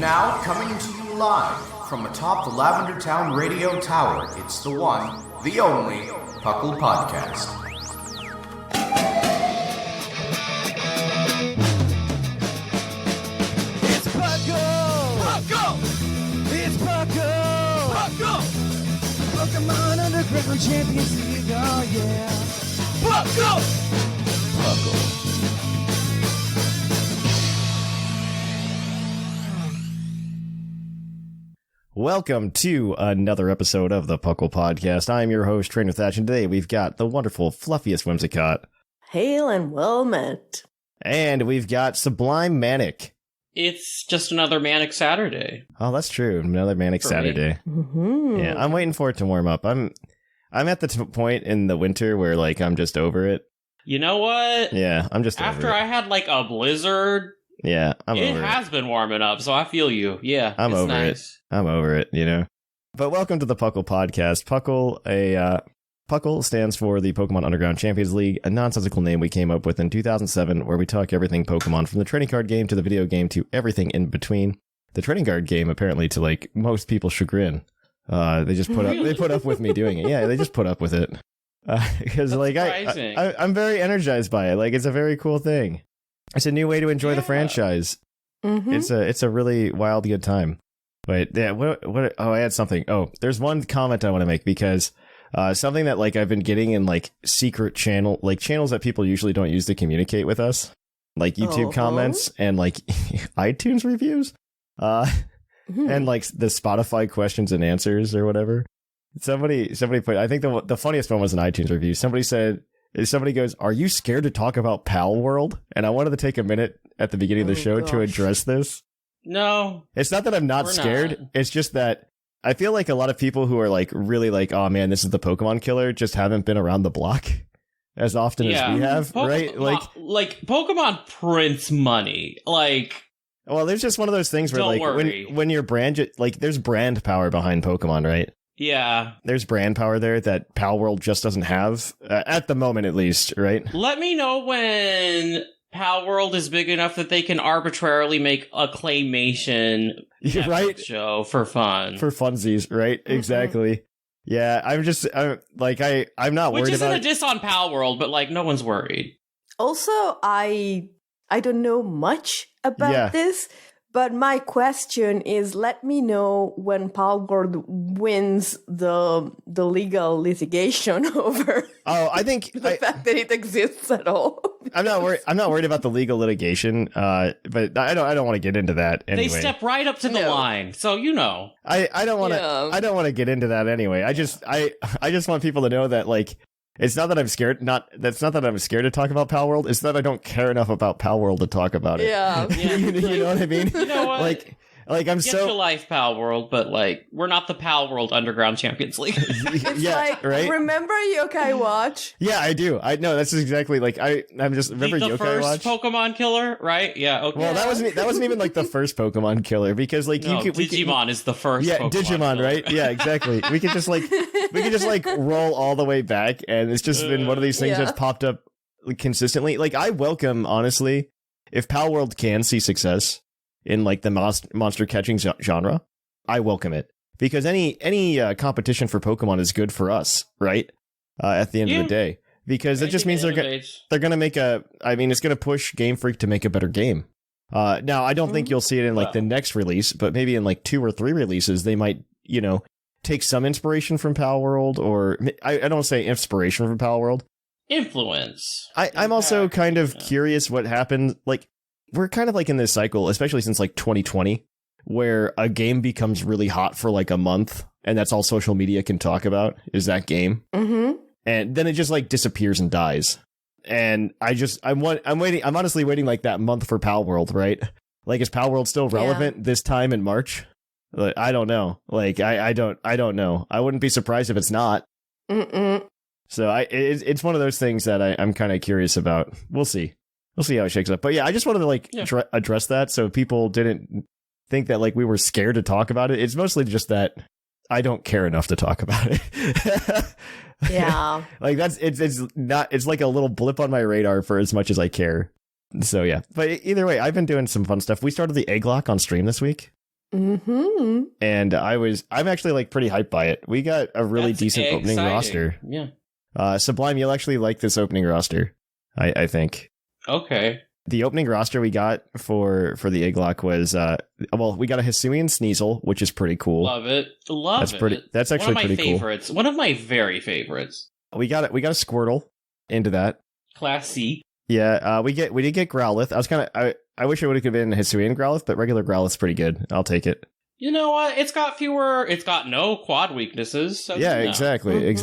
now, coming to you live from atop the Lavender Town Radio Tower, it's the one, the only, PoGo. It's PoGo! PoGo! It's PoGo! PoGo! Pokemon Underground Champions League, oh yeah! PoGo! PoGo. Welcome to another episode of the PoClpodcast. I'm your host, Trainer Thatch, and today we've got the wonderful, fluffiest Whimsicott. Hail and well met. And we've got Sublime Manic. It's just another Manic Saturday. Oh, that's true. Another Manic For Saturday. Mm-hmm. Yeah, I'm waiting for it to warm up. I'm at the point in the winter where, like, I'm just over it. You know what? Yeah, I'm just After over it. I had, like, a blizzard, Yeah, I'm over it. it has been warming up, so I feel you. Yeah, I'm it's over nice. it. I'm over it, you know. But welcome to the PoClpodcast. Puckle stands for the Pokemon Underground Champions League, a nonsensical name we came up with in 2007, where we talk everything Pokemon, from the trading card game to the video game to everything in between. The trading card game, apparently, to like most people's chagrin, they just put up with me doing it. Yeah, they just put up with it because like I'm very energized by it. Like, it's a very cool thing. It's a new way to enjoy the franchise. Mm-hmm. It's a really wild good time. But yeah, what? Oh, I had something. Oh, there's one comment I want to make because something that like I've been getting in like secret channels that people usually don't use to communicate with us, like YouTube comments and like iTunes reviews, and like the Spotify questions and answers or whatever. Somebody put. I think the funniest one was an iTunes review. Somebody goes, "Are you scared to talk about Pal World?" And I wanted to take a minute at the beginning of the show to address this. No. It's not that I'm not scared. Not. It's just that I feel like a lot of people who are like really like, oh man, this is the Pokemon killer, just haven't been around the block as often as we have, right? Like Pokemon prints money. Like, well, there's just one of those things where like when your brand, like there's brand power behind Pokemon, right? Yeah. There's brand power there that Pal World just doesn't have, at the moment at least, right? Let me know when Pal World is big enough that they can arbitrarily make a claymation right show for fun. For funsies, right? Mm-hmm. Exactly. Yeah, I'm not worried about Which isn't a diss on Pal World, but like no one's worried. Also, I don't know much about this, but my question is, let me know when Pal World wins the legal litigation over I think the fact that it exists at all. I'm not worried about the legal litigation, but I don't want to get into that anyway. They step right up to the line, so you know. I don't want to. I don't want to get into that anyway. I just want people to know that like it's not that I'm scared. That's not that I'm scared to talk about Pal World. It's that I don't care enough about Pal World to talk about it. Yeah. you know what I mean? You know what? Like I'm Get your life, Pal World, but like we're not the Pal World Underground Champions League. It's like, right? Remember Yokai Watch? Yeah, I do. I know that's exactly like I'm just remember the Yokai first Watch. Pokemon killer, right? Yeah. Okay. Well, that wasn't even like the first Pokemon killer because like Digimon is the first. Yeah, Pokemon Digimon, killer. Right? Yeah, exactly. we could just roll all the way back, and it's just been one of these things that's popped up consistently. Like I welcome, honestly, if Pal World can see success in like the monster catching genre, I welcome it because any competition for Pokemon is good for us, right? At the end of the day, because it just means they're going to make it's going to push Game Freak to make a better game. Now I don't think you'll see it in like the next release, but maybe in like 2 or 3 releases they might, take some inspiration from Pal World, or I don't say inspiration from Pal World. Influence. I'm also kind of curious what happened. Like, we're kind of like in this cycle, especially since like 2020, where a game becomes really hot for like a month, and that's all social media can talk about is that game. Mm-hmm. And then it just like disappears and dies. And I'm waiting. I'm honestly waiting like that month for Pal World, right? Like, is Pal World still relevant this time in March? Like, I don't know. Like, I don't know. I wouldn't be surprised if it's not. Mm-mm. So it's one of those things that I'm kind of curious about. We'll see. We'll see how it shakes up. But yeah, I just wanted to address that so people didn't think that like we were scared to talk about it. It's mostly just that I don't care enough to talk about it. Yeah. Like it's like a little blip on my radar for as much as I care. So yeah. But either way, I've been doing some fun stuff. We started the egg lock on stream this week. Mm-hmm. And I'm actually like pretty hyped by it. We got a really decent opening roster. Yeah. Sublime, you'll actually like this opening roster, I think. Okay. The opening roster we got for the Iglock was we got a Hisuian Sneasel, which is pretty cool. Love it. That's actually one of my pretty favorites. One of my very favorites. We got a Squirtle into that. Class C. Yeah, we did get Growlithe. I wish it would have been Hisuian Growlithe, but regular Growlithe's pretty good. I'll take it. You know what? It's got no quad weaknesses. So yeah, exactly.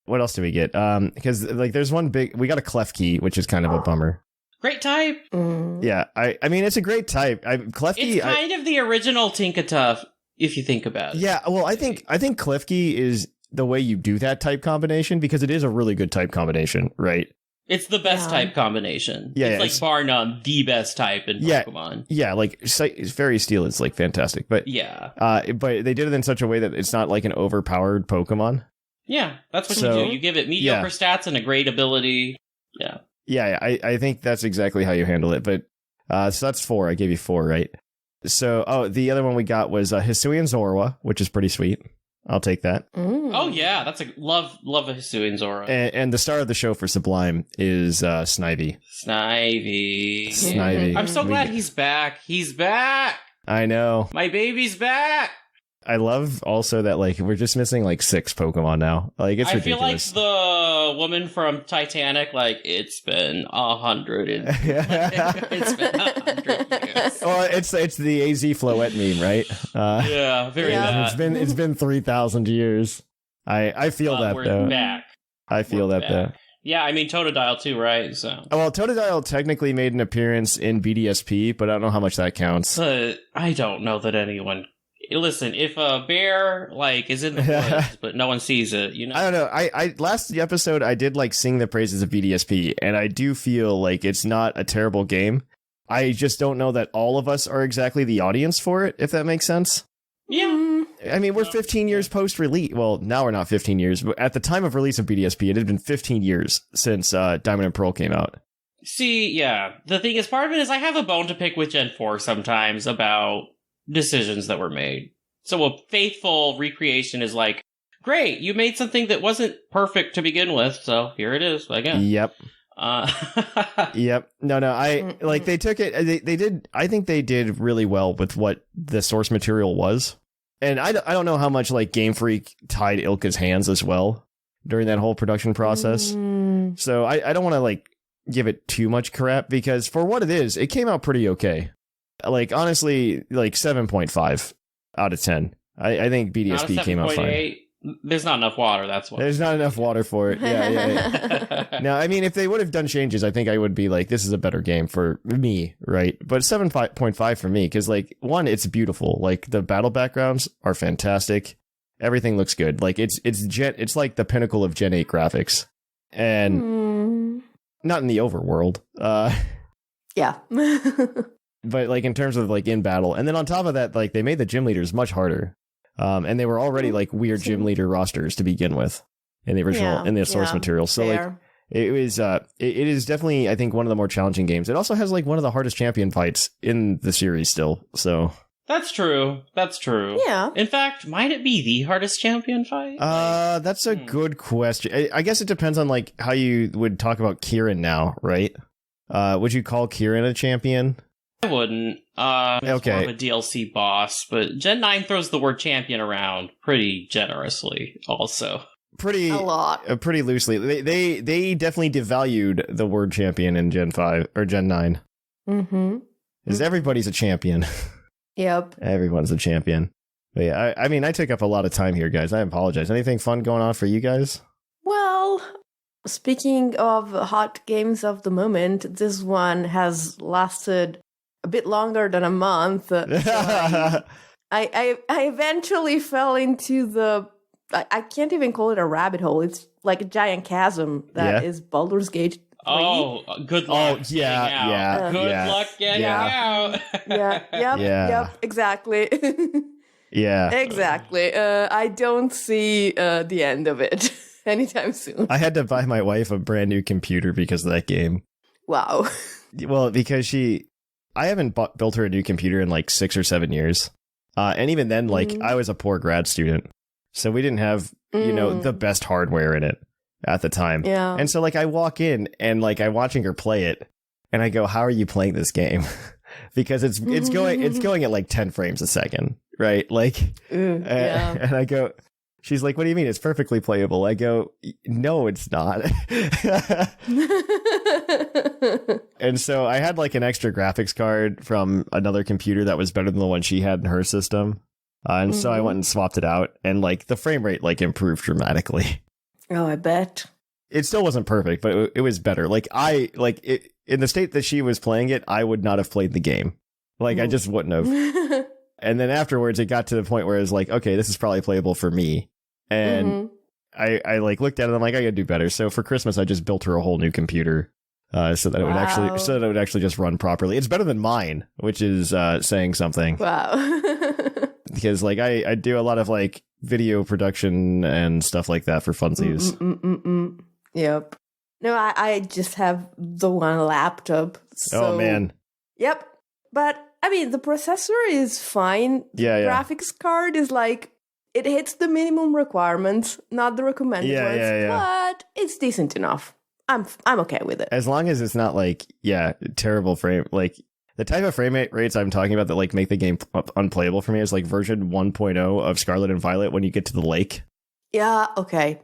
What else do we get? Because like there's we got a Klefki, which is kind of a bummer. Great type. Yeah, I mean it's a great type. Klefki. It's kind of the original Tinkatuff, if you think about it. Yeah, well, I think Klefki is the way you do that type combination because it is a really good type combination, right? It's the best type combination. Yeah, it's bar none the best type in Pokemon. Yeah, like Fairy Steel is like fantastic, but yeah, but they did it in such a way that it's not like an overpowered Pokemon. Yeah, that's what you do. You give it mediocre stats and a great ability. Yeah. Yeah, I think that's exactly how you handle it. But so that's 4. I gave you 4, right? So, the other one we got was Hisuian Zorua, which is pretty sweet. I'll take that. Oh yeah, that's a love a Hisuian Zorua. And the star of the show for Sublime is Snivy. Snivy. I'm so glad he's back. He's back. I know. My baby's back. I love also that like we're just missing like 6 Pokemon now. Like it's ridiculous. I feel like the woman from Titanic, like it's been 100. It's been 100 years. Well, it's the AZ Floette meme, right? Yeah, very bad. It's been 3,000 years. I feel that we're though. Back. I feel that though. Yeah, I mean Totodile too, right? So. Well, Totodile technically made an appearance in BDSP, but I don't know how much that counts. I don't know that anyone. Listen, if a bear like is in the woods but no one sees it, you know. I don't know. I last episode I did like sing the praises of BDSP, and I do feel like it's not a terrible game. I just don't know that all of us are exactly the audience for it, if that makes sense. Yeah. I mean, we're 15 years post-release. Well, now we're not 15 years, but at the time of release of BDSP, it had been 15 years since Diamond and Pearl came out. See, yeah. The thing is, part of it is I have a bone to pick with Gen 4 sometimes about decisions that were made. So a faithful recreation is like, great, you made something that wasn't perfect to begin with, so here it is again. Yep. Yep. No, I like they took it. They did. I think they did really well with what the source material was, and I don't know how much like Game Freak tied Ilka's hands as well during that whole production process. So I don't want to like give it too much crap because for what it is, it came out pretty okay. Like honestly, like 7.5 out of 10. I think BDSP came out fine. There's not enough water, that's why. There's not enough water for it. Yeah. Now, I mean, if they would have done changes, I think I would be like, this is a better game for me, right? But 7.5 for me, because like, one, it's beautiful. Like, the battle backgrounds are fantastic. Everything looks good. Like, it's like the pinnacle of Gen 8 graphics. And not in the overworld. Yeah. But like in terms of like in battle, and then on top of that, like they made the gym leaders much harder, and they were already like weird gym leader rosters to begin with in the original in the source material. So like it was, it is definitely I think one of the more challenging games. It also has like one of the hardest champion fights in the series still. So that's true. That's true. Yeah. In fact, might it be the hardest champion fight? That's a good question. I guess it depends on like how you would talk about Kieran now, right? Would you call Kieran a champion? I wouldn't. It's okay. more of a DLC boss, but Gen 9 throws the word champion around pretty generously also. A lot. Pretty loosely. They definitely devalued the word champion in Gen 5 or Gen 9. Mm-hmm. Because everybody's a champion. Yep. Everyone's a champion. But yeah, I mean, I took up a lot of time here, guys. I apologize. Anything fun going on for you guys? Well, speaking of hot games of the moment, this one has lasted a bit longer than a month. So I eventually fell into I can't even call it a rabbit hole. It's like a giant chasm that is Baldur's Gate 3. Oh, good luck. Oh, yeah. Good luck getting out. Yep, exactly. Yeah. Exactly. I don't see the end of it anytime soon. I had to buy my wife a brand new computer because of that game. Wow. Well, because she I haven't built her a new computer in like 6 or 7 years. And even then, like, I was a poor grad student. So we didn't have, you know, the best hardware in it at the time. Yeah. And so, like, I walk in and, like, I'm watching her play it. And I go, how are you playing this game? Because it's going at like 10 frames a second, right? Like, yeah. And I go, she's like, what do you mean? It's perfectly playable. I go, no, it's not. And so I had like an extra graphics card from another computer that was better than the one she had in her system. And so I went and swapped it out, and like the frame rate like improved dramatically. Oh, I bet. It still wasn't perfect, but it was better. Like in the state that she was playing it, I would not have played the game. Like I just wouldn't have. And then afterwards, it got to the point where it was like, okay, this is probably playable for me. And I like looked at it. I'm like, I gotta do better. So for Christmas, I just built her a whole new computer, so that it would actually just run properly. It's better than mine, which is saying something. Wow. Because like I do a lot of like video production and stuff like that for funsies. Yep. No, I just have the one laptop. So, oh man. Yep. But I mean, the processor is fine. The graphics card is like, it hits the minimum requirements, not the recommended ones, but it's decent enough. I'm okay with it. As long as it's not like, terrible frame, like the type of frame rates I'm talking about that like make the game unplayable for me is like version 1.0 of Scarlet and Violet when you get to the lake. Yeah, okay.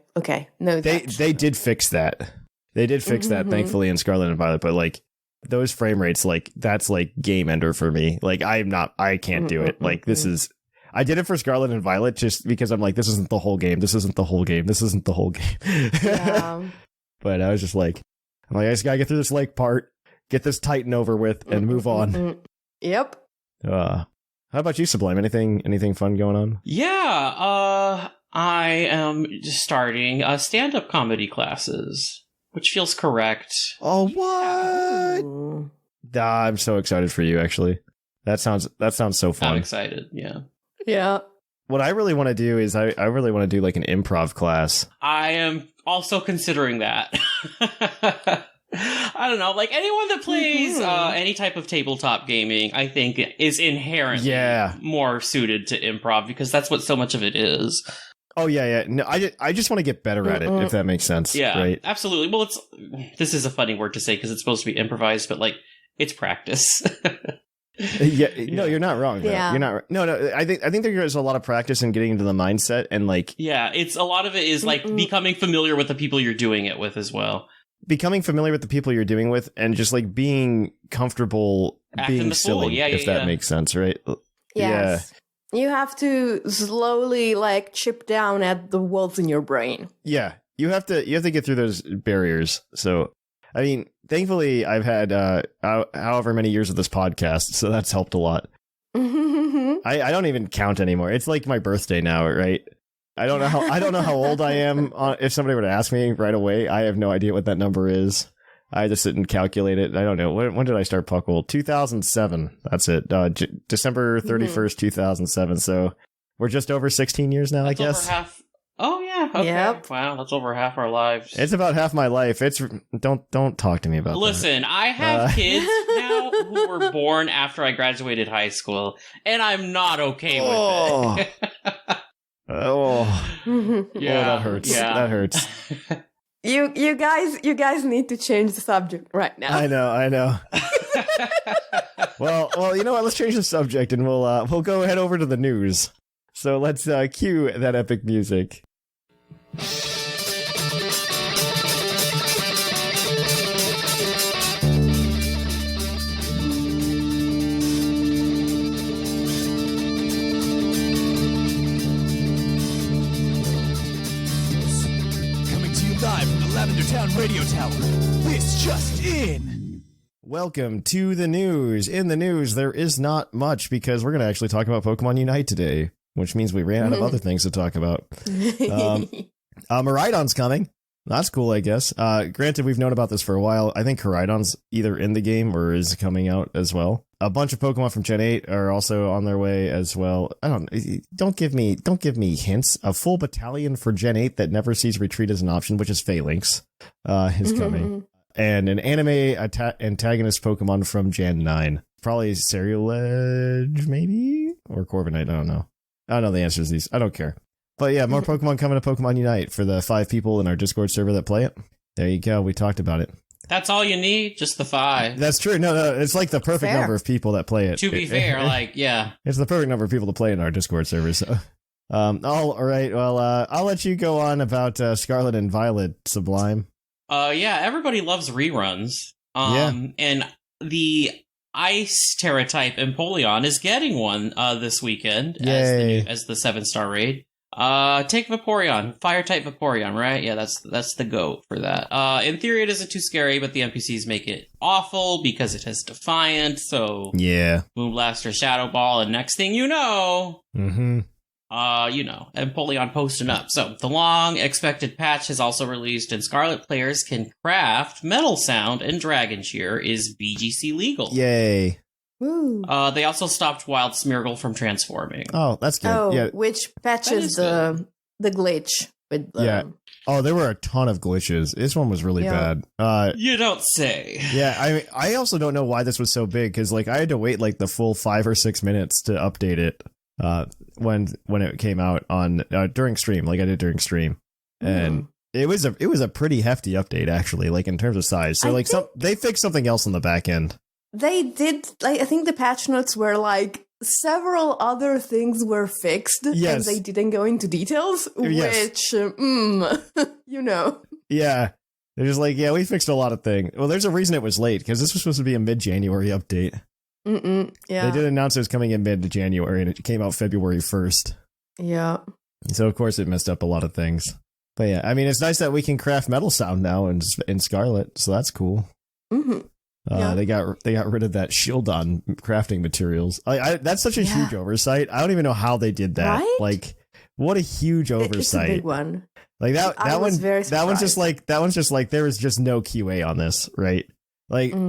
No, they did fix that. They did fix that, thankfully, in Scarlet and Violet, but like those frame rates, like that's like game ender for me. Like I can't do it. Like this is, I did it for Scarlet and Violet just because I'm like, this isn't the whole game. This isn't the whole game. This isn't the whole game. Yeah. But I was just like, I just gotta get through this lake part, get this Titan over with, and move on. Yep. How about you, Sublime? Anything fun going on? Yeah, I am starting stand-up comedy classes, which feels correct. Oh, what? I'm so excited for you, actually. That sounds so fun. I'm excited, yeah. Yeah. What I really want to do is I really want to do like an improv class. I am also considering that. I don't know, like anyone that plays any type of tabletop gaming, I think is inherently more suited to improv because that's what so much of it is. Oh yeah. No, I just want to get better at it, if that makes sense. Yeah, right? Absolutely. Well, this is a funny word to say because it's supposed to be improvised, but like it's practice. No, you're not wrong. Yeah. You're not. No. I think there's a lot of practice in getting into the mindset and like. Yeah, it's a lot of it is like becoming familiar with the people you're doing it with as well. Becoming familiar with the people you're doing with, and just like being comfortable being silly, if that makes sense, right? Yes. Yeah. You have to slowly like chip down at the walls in your brain. Yeah, you have to get through those barriers. So, I mean, thankfully, I've had however many years of this podcast, so that's helped a lot. I don't even count anymore. It's like my birthday now, right? I don't know how old I am. If somebody were to ask me right away, I have no idea what that number is. I just sit and calculate it. I don't know. When did I start Puckle? 2007. That's it. December 31st, 2007. So we're just over 16 years now, I guess. Over half. Oh yeah. Okay. Yep. Wow, that's over half our lives. It's about half my life. Don't talk to me about that. Listen, I have kids now who were born after I graduated high school, and I'm not okay with it. That hurts. Yeah. That hurts. You guys need to change the subject right now. I know. Well, you know what? Let's change the subject and we'll go head over to the news. So let's cue that epic music. Live from the Lavender Town Radio Tower. This just in. Welcome to the news. In the news, there is not much because we're going to actually talk about Pokemon Unite today, which means we ran out of other things to talk about. Miraidon's coming. That's cool, I guess. Granted, we've known about this for a while. I think Koraidon's either in the game or is coming out as well. A bunch of Pokemon from Gen 8 are also on their way as well. Don't give me hints. A full battalion for Gen 8 that never sees retreat as an option, which is Phalanx, is coming. And an anime antagonist Pokemon from Gen 9. probably Ceruledge, maybe? Or Corviknight, I don't know. I don't know the answers to these. I don't care. But yeah, more Pokemon coming to Pokemon Unite for the 5 people in our Discord server that play it. There you go. We talked about it. That's all you need? Just the 5? That's true. No, it's like the perfect number of people that play it. To be fair, yeah. It's the perfect number of people to play in our Discord server, so... all right, well, I'll let you go on about Scarlet and Violet Sublime. Yeah, everybody loves reruns. And the Ice Terra type Empoleon is getting one this weekend as the 7-star raid. Take Vaporeon, Fire type Vaporeon, right? Yeah, that's the GOAT for that. In theory, it isn't too scary, but the NPCs make it awful because it has Defiant. So Moonblast or Shadow Ball, and next thing you know, Empoleon posting up. So the long expected patch has also released, and Scarlet players can craft Metal Sound and Dragon Cheer is BGC legal. Yay. Woo. They also stopped Wild Smeargle from transforming. Oh, that's good. Oh, which patches the glitch with Oh, there were a ton of glitches. This one was really bad. You don't say. Yeah, I also don't know why this was so big, because I had to wait the full 5 or 6 minutes to update it when it came out on during stream, I did during stream, and it was a pretty hefty update actually, in terms of size. So they fixed something else on the back end. They did. I think the patch notes were several other things were fixed, and they didn't go into details, which, Yeah, they're just we fixed a lot of things. Well, there's a reason it was late, because this was supposed to be a mid-January update. Yeah. They did announce it was coming in mid-January, and it came out February 1st. Yeah. So, of course, it messed up a lot of things. But yeah, I mean, it's nice that we can craft Metal Sound now in Scarlet, so that's cool. They got rid of that Shieldon crafting materials. That's such a huge oversight. I don't even know how they did that. Right? What a huge oversight. It's a big one. That one's just there was just no QA on this, right?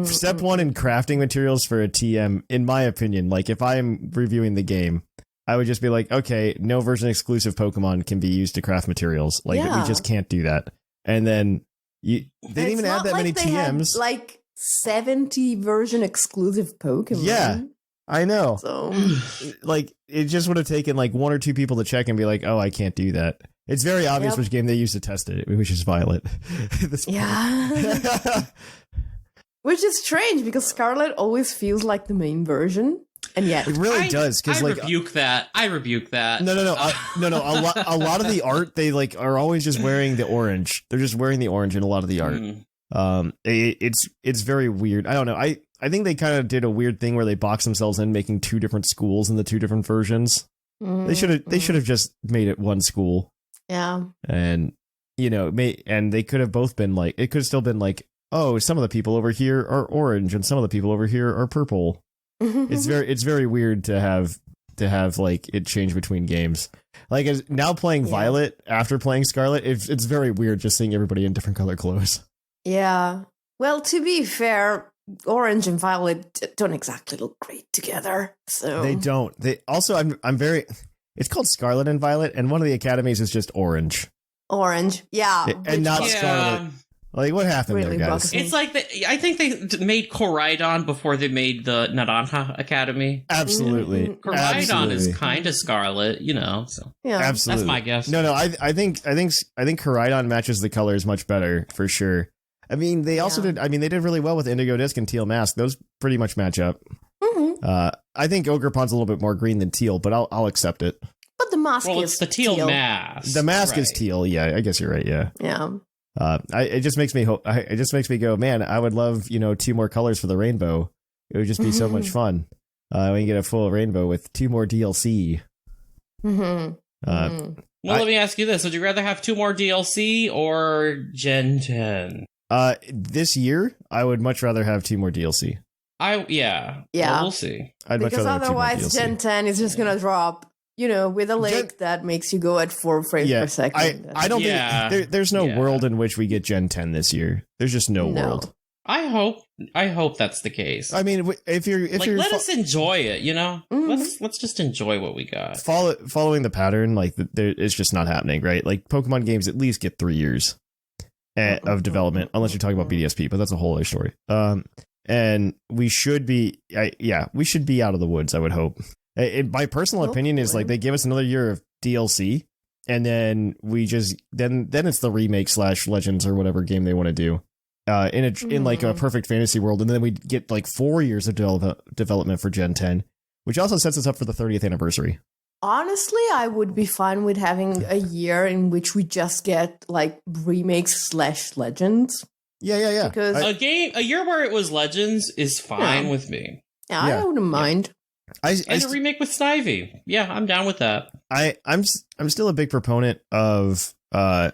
Step 1 in crafting materials for a TM, in my opinion, if I am reviewing the game, I would just be okay, no version exclusive Pokemon can be used to craft materials. We just can't do that. And then they didn't even add that many TMs. 70 version exclusive Pokemon. Yeah, I know. So, it just would have taken 1 or 2 people to check and be oh, I can't do that. It's very obvious which game they used to test it, which is Violet. Which is strange, because Scarlet always feels like the main version, and yet it really does. Because I rebuke that. No. A lot of the art, they are always just wearing the orange. They're just wearing the orange in a lot of the art. It's very weird. I don't know. I think they kind of did a weird thing where they boxed themselves in making 2 different schools in the 2 different versions. They should have just made it one school. Yeah. And and they could have both been it could have still been oh, some of the people over here are orange and some of the people over here are purple. It's very weird to have it change between games. As now playing Violet after playing Scarlet, it's very weird just seeing everybody in different color clothes. Yeah. Well, to be fair, Orange and Violet don't exactly look great together. So they don't. They also, I'm very. It's called Scarlet and Violet, and one of the academies is just Orange. Orange, yeah, and not Scarlet. What happened really there, guys? It's I think they made Koraidon before they made the Naranja Academy. Absolutely. Koraidon is kind of Scarlet, So yeah, absolutely. That's my guess. No. I think Koraidon matches the colors much better for sure. I mean, they also did. I mean, they did really well with Indigo Disc and Teal Mask. Those pretty much match up. I think Ogerpon's a little bit more green than teal, but I'll accept it. But the mask is it's the teal mask. The mask is teal. Yeah, I guess you're right. Yeah. Yeah. It just makes me it just makes me go, man, I would love 2 more colors for the rainbow. It would just be so much fun. We can get a full rainbow with 2 more DLC. Well, let me ask you this: would you rather have 2 more DLC or Gen 10? This year, I would much rather have 2 more DLC. Well, we'll see. Because otherwise, Gen 10 is just gonna drop. With a lake that makes you go at 4 frames per second. I don't think there's no world in which we get Gen 10 this year. There's just no world. I hope that's the case. I mean, if you're let us enjoy it, Let's just enjoy what we got. Following the pattern, it's just not happening, right? Pokemon games at least get 3 years of development, unless you're talking about BDSP, but that's a whole other story. and we should be we should be out of the woods, I would hope. My personal opinion is like they give us another year of DLC, and then we just then it's the remake / Legends or whatever game they want to do in like a perfect fantasy world, and then we get like 4 years of development for Gen 10, which also sets us up for the 30th anniversary. Honestly, I would be fine with having a year in which we just get like remakes / Legends. Yeah. Because a year where it was Legends is fine with me. Yeah, I wouldn't mind. And a remake with Snivy. Yeah, I'm down with that. I'm still a big proponent of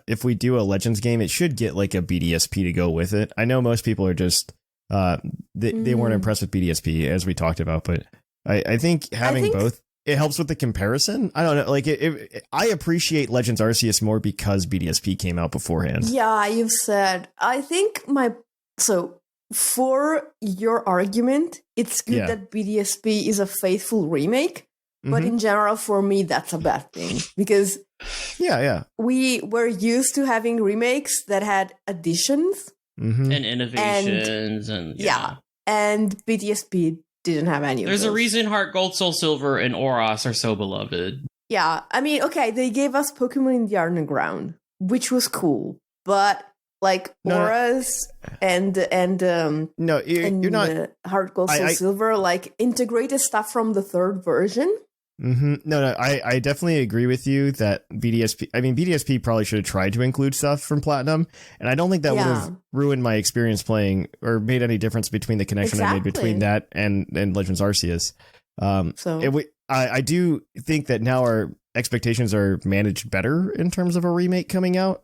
if we do a Legends game, it should get like a BDSP to go with it. I know most people are just they weren't impressed with BDSP as we talked about, but I think having both, it helps with the comparison. I don't know, like I appreciate Legends Arceus more because BDSP came out beforehand. Yeah, you've said. I think for your argument, it's good that BDSP is a faithful remake, but in general, for me, that's a bad thing because we were used to having remakes that had additions and innovations and BDSP didn't have any of those. There's a reason Heart Gold, Soul Silver, and Oros are so beloved. Yeah, I mean, okay, they gave us Pokemon in the Underground, which was cool, but like Auras and you're not Heart Gold, Soul Silver, like integrated stuff from the third version. No, I definitely agree with you that BDSP probably should have tried to include stuff from Platinum, and I don't think that would have ruined my experience playing or made any difference between the connection I made between that and Legends Arceus. I do think that now our expectations are managed better in terms of a remake coming out.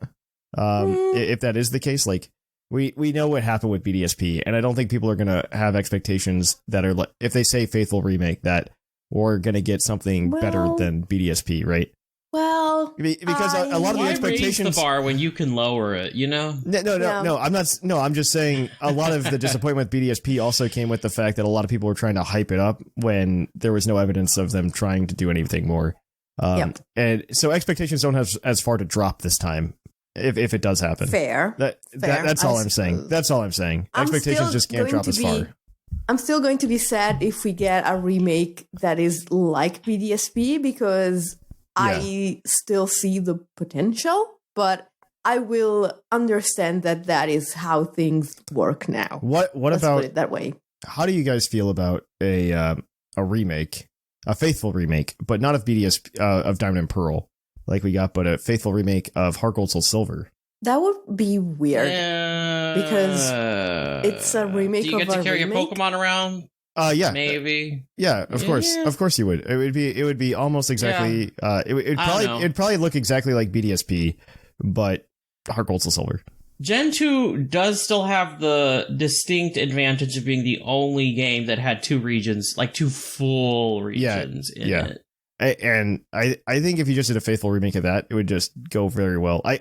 If that is the case, like we know what happened with BDSP, and I don't think people are going to have expectations that are like, if they say faithful remake, that we're going to get something better than BDSP, right? Well, because a lot of the expectations, raise the bar when you can lower it, you know? No, I'm not. No, I'm just saying a lot of the disappointment with BDSP also came with the fact that a lot of people were trying to hype it up when there was no evidence of them trying to do anything more. And so expectations don't have as far to drop this time. If it does happen. Fair. That's all I'm saying. That's all I'm saying. Expectations just can't drop as far. I'm still going to be sad if we get a remake that is like BDSP because I still see the potential, but I will understand that is how things work now. What Let's about put it that way? How do you guys feel about a remake, a faithful remake, but not of BDSP of Diamond and Pearl? Like we got, but a faithful remake of Heart Gold, Soul Silver. That would be weird because it's a remake. Do you get to carry a Pokemon around? Yeah, maybe. Yeah, of course you would. It would be almost exactly. It'd probably look exactly like BDSP, but Heart Gold, Soul Silver. Gen 2 does still have the distinct advantage of being the only game that had two regions, like two full regions in it. And I think if you just did a faithful remake of that, it would just go very well. I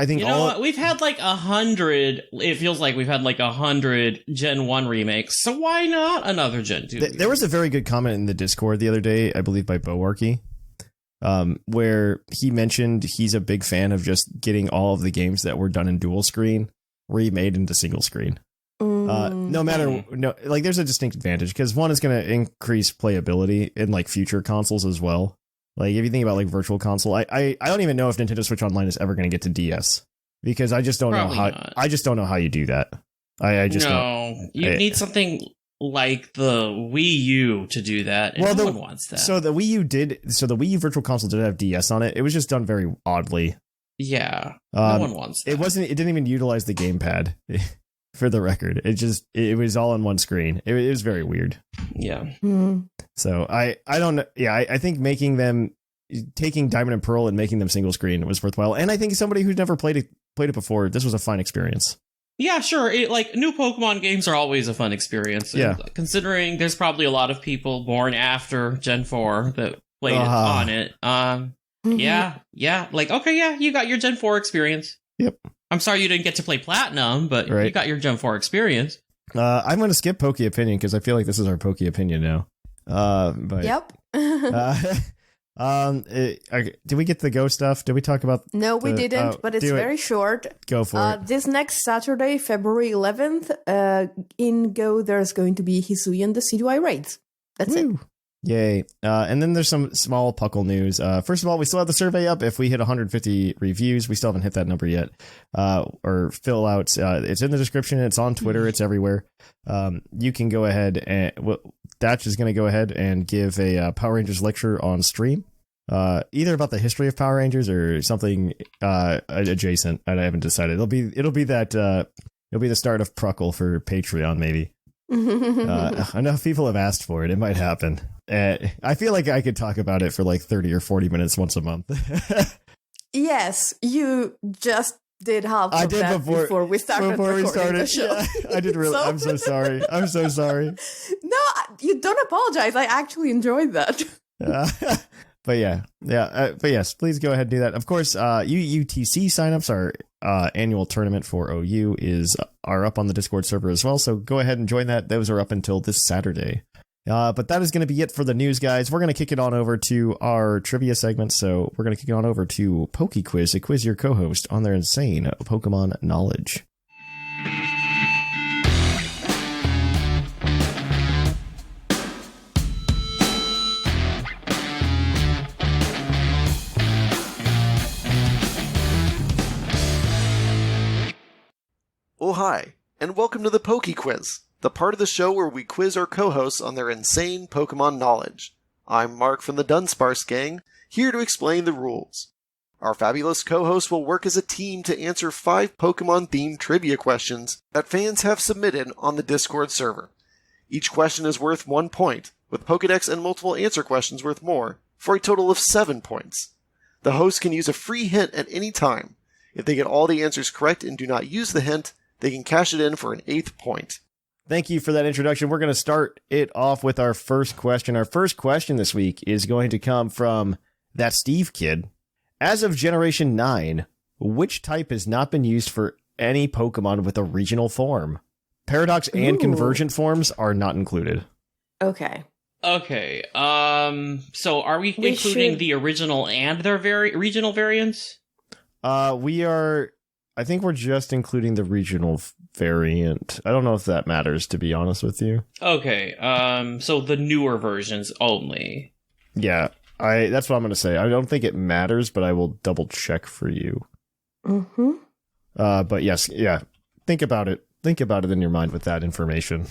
think we've had like 100. It feels like we've had like 100 Gen 1 remakes. So why not another Gen 2? There was a very good comment in the Discord the other day, I believe by Boarky, where he mentioned he's a big fan of just getting all of the games that were done in dual screen remade into single screen. There's a distinct advantage because one is going to increase playability in like future consoles as well. Like if you think about like Virtual Console, I don't even know if Nintendo Switch Online is ever going to get to DS because I just don't know how you do that. You need something like the Wii U to do that. And no one wants that. So the Wii U Virtual Console did have DS on it. It was just done very oddly. Yeah, no one wants that. It didn't even utilize the gamepad. For the record, it was all on one screen. It was very weird. Yeah. So I don't know. Yeah, I think taking Diamond and Pearl and making them single screen was worthwhile. And I think somebody who's never played it before, this was a fun experience. Yeah, sure. Like new Pokemon games are always a fun experience. Yeah. And considering there's probably a lot of people born after Gen 4 that played it on it. Yeah. Like, okay, yeah, you got your Gen 4 experience. Yep. I'm sorry you didn't get to play Platinum, but you got your Gen 4 experience. I'm going to skip Poke Opinion because I feel like this is our Poke Opinion now. Yep. Did we get the Go stuff? Did we talk about? No, we didn't, but it's very short. Go for it. This next Saturday, February 11th, in Go, there's going to be Hisui and the C2I raids. That's it. Yay. And then there's some small Puckle news. First of all, we still have the survey up. If we hit 150 reviews, we still haven't hit that number yet. Or fill out. It's in the description. It's on Twitter. It's everywhere. You can go ahead and... Thatch is going to go ahead and give a Power Rangers lecture on stream. Either about the history of Power Rangers or something adjacent. I haven't decided. It'll be the start of Puckle for Patreon, maybe. Enough people have asked for it. It might happen. I feel like I could talk about it for like 30 or 40 minutes once a month. Yes, you just did half of that before we started the show. Yeah, I did really. I'm so sorry. No, you don't apologize. I actually enjoyed that. But yes, please go ahead and do that. Of course, UUTC signups, our annual tournament for OU, are up on the Discord server as well. So go ahead and join that. Those are up until this Saturday. But that is going to be it for the news, guys. We're going to kick it on over to our trivia segment. So we're going to kick it on over to PokeQuiz, to quiz your co-host on their insane Pokemon knowledge. Oh, hi, and welcome to the PokeQuiz, the part of the show where we quiz our co-hosts on their insane Pokemon knowledge. I'm Mark from the Dunsparce Gang, here to explain the rules. Our fabulous co-hosts will work as a team to answer 5 Pokemon-themed trivia questions that fans have submitted on the Discord server. Each question is worth 1 point, with Pokedex and multiple answer questions worth more, for a total of 7 points. The host can use a free hint at any time. If they get all the answers correct and do not use the hint, they can cash it in for an 8th point. Thank you for that introduction. We're going to start it off with our first question. Our first question this week is going to come from that Steve kid. As of Generation 9, which type has not been used for any Pokemon with a regional form? Paradox and Convergent forms are not included. Okay. So are we including the original and their regional variants? We are... I think we're just including the regional variant. I don't know if that matters, to be honest with you. Okay, so the newer versions only. Yeah, that's what I'm going to say. I don't think it matters, but I will double check for you. Mm-hmm. But yes, yeah. Think about it. Think about it in your mind with that information.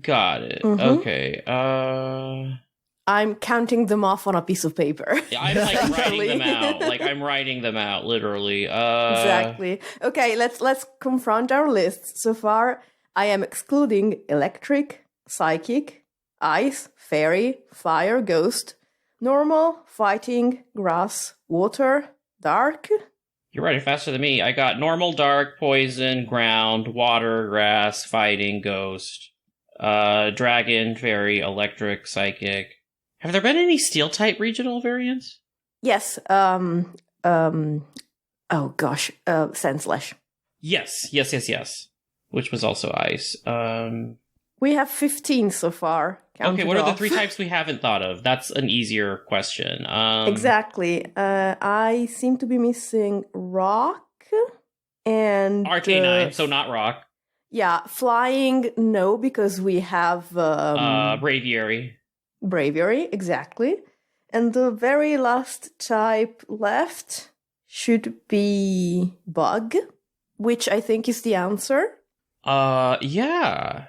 Got it. Mm-hmm. Okay. I'm counting them off on a piece of paper. Yeah, I'm like writing them out. Like I'm writing them out, literally. Exactly. Okay, let's confront our lists. So far, I am excluding electric, psychic, ice, fairy, fire, ghost, normal, fighting, grass, water, dark. You're writing faster than me. I got normal, dark, poison, ground, water, grass, fighting, ghost, dragon, fairy, electric, psychic. Have there been any steel-type regional variants? Yes. Oh gosh. Sandslash. Yes. Which was also ice. We have 15 so far. Okay, what are the 3 types we haven't thought of? That's an easier question. Exactly. I seem to be missing rock and... Arcanine, so not rock. Yeah, flying, no, because we have... Braviary. Braviary, exactly. And the very last type left should be bug, which I think is the answer. Yeah.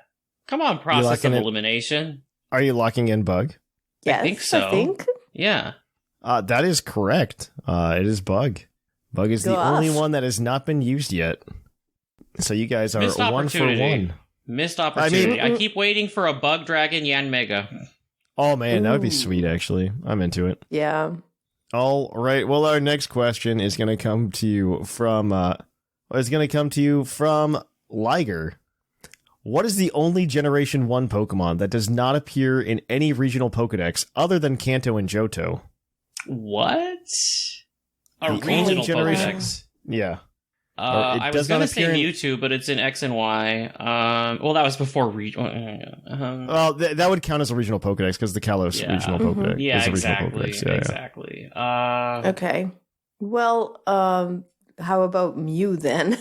Come on, process of elimination. Are you locking in bug? Yes, I think so. I think. Yeah. That is correct. It is bug. Bug is the only one that has not been used yet. So you guys are 1 for 1. Missed opportunity. I keep waiting for a bug dragon Yanmega. Oh man, that would be sweet, actually. I'm into it. Yeah. All right. Well, our next question is going to come to you from Liger. What is the only Generation 1 Pokemon that does not appear in any regional Pokedex other than Kanto and Johto? What? A regional Pokedex? Yeah. I was going to say Mewtwo, but it's in X and Y. Well, that was before regional. Well, that would count as a regional Pokedex because the Kalos regional Pokedex is a regional Pokedex. Exactly. Okay. Well, how about Mew then?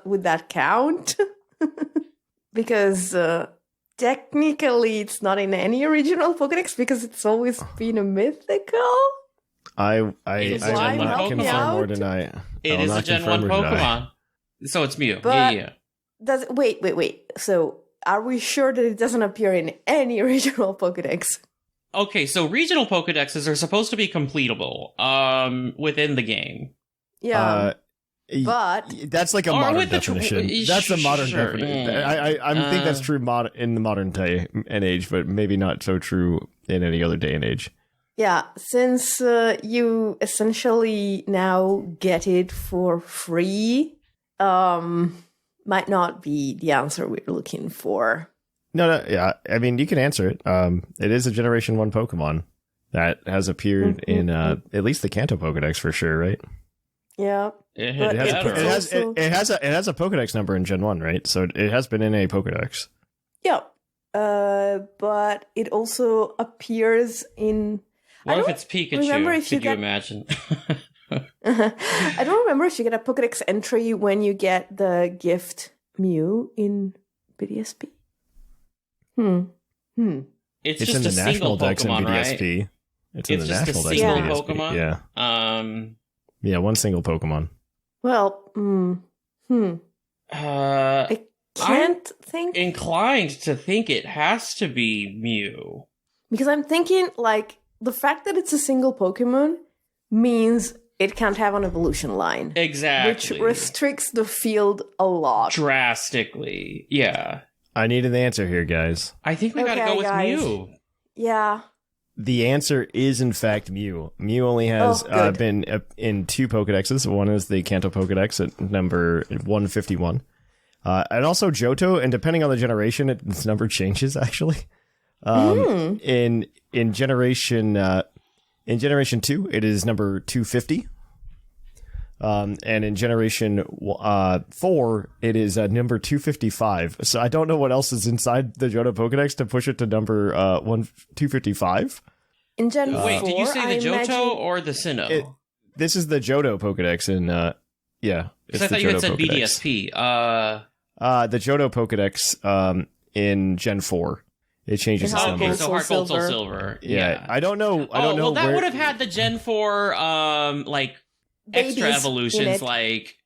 Would that count? Because technically it's not in any original Pokedex because it's always been a mythical. I cannot confirm or deny. It is a Gen 1 Pokemon. So it's Mew. But yeah. Wait. So are we sure that it doesn't appear in any original Pokedex? Okay, so regional Pokedexes are supposed to be completable within the game. Yeah. But that's like a modern definition. That's a modern definition. I think that's true in the modern day and age, but maybe not so true in any other day and age. Yeah, since you essentially now get it for free, might not be the answer we're looking for. No, yeah. I mean, you can answer it. It is a Generation 1 Pokemon that has appeared in at least the Kanto Pokedex for sure, right? Yeah. It has a Pokedex number in Gen 1, right? So it has been in a Pokedex. Yeah. But it also appears in... What if it's Pikachu? Could you imagine? I don't remember if you get a Pokedex entry when you get the gift Mew in BDSP. It's just in the a National single Dex Pokemon, in BDSP. right? It's in the just National a Dex in single BDSP. Pokemon? Yeah, one single Pokemon. Well, I can't think. Inclined to think it has to be Mew. Because I'm thinking, like, the fact that it's a single Pokemon means it can't have an evolution line. Exactly. Which restricts the field a lot. Drastically. Yeah. I need an answer here, guys. I think we gotta go with Mew. Yeah. The answer is, in fact, Mew. Mew only has been in 2 Pokedexes. One is the Kanto Pokedex at number 151. And also Johto, and depending on the generation, its number changes, actually. In generation 2, it is number 250. And in generation 4, it is number 255. So I don't know what else is inside the Johto Pokedex to push it to number 255. In Gen 4, wait, did you say the Johto or the Sinnoh? This is the Johto Pokedex in yeah. Because I thought you had said BDSP. The Johto Pokedex in Gen 4. It changes its number. Okay, so Heart Gold, Soul Silver. Yeah. I don't know. I don't know. Well, that would have had the Gen 4 like extra evolutions like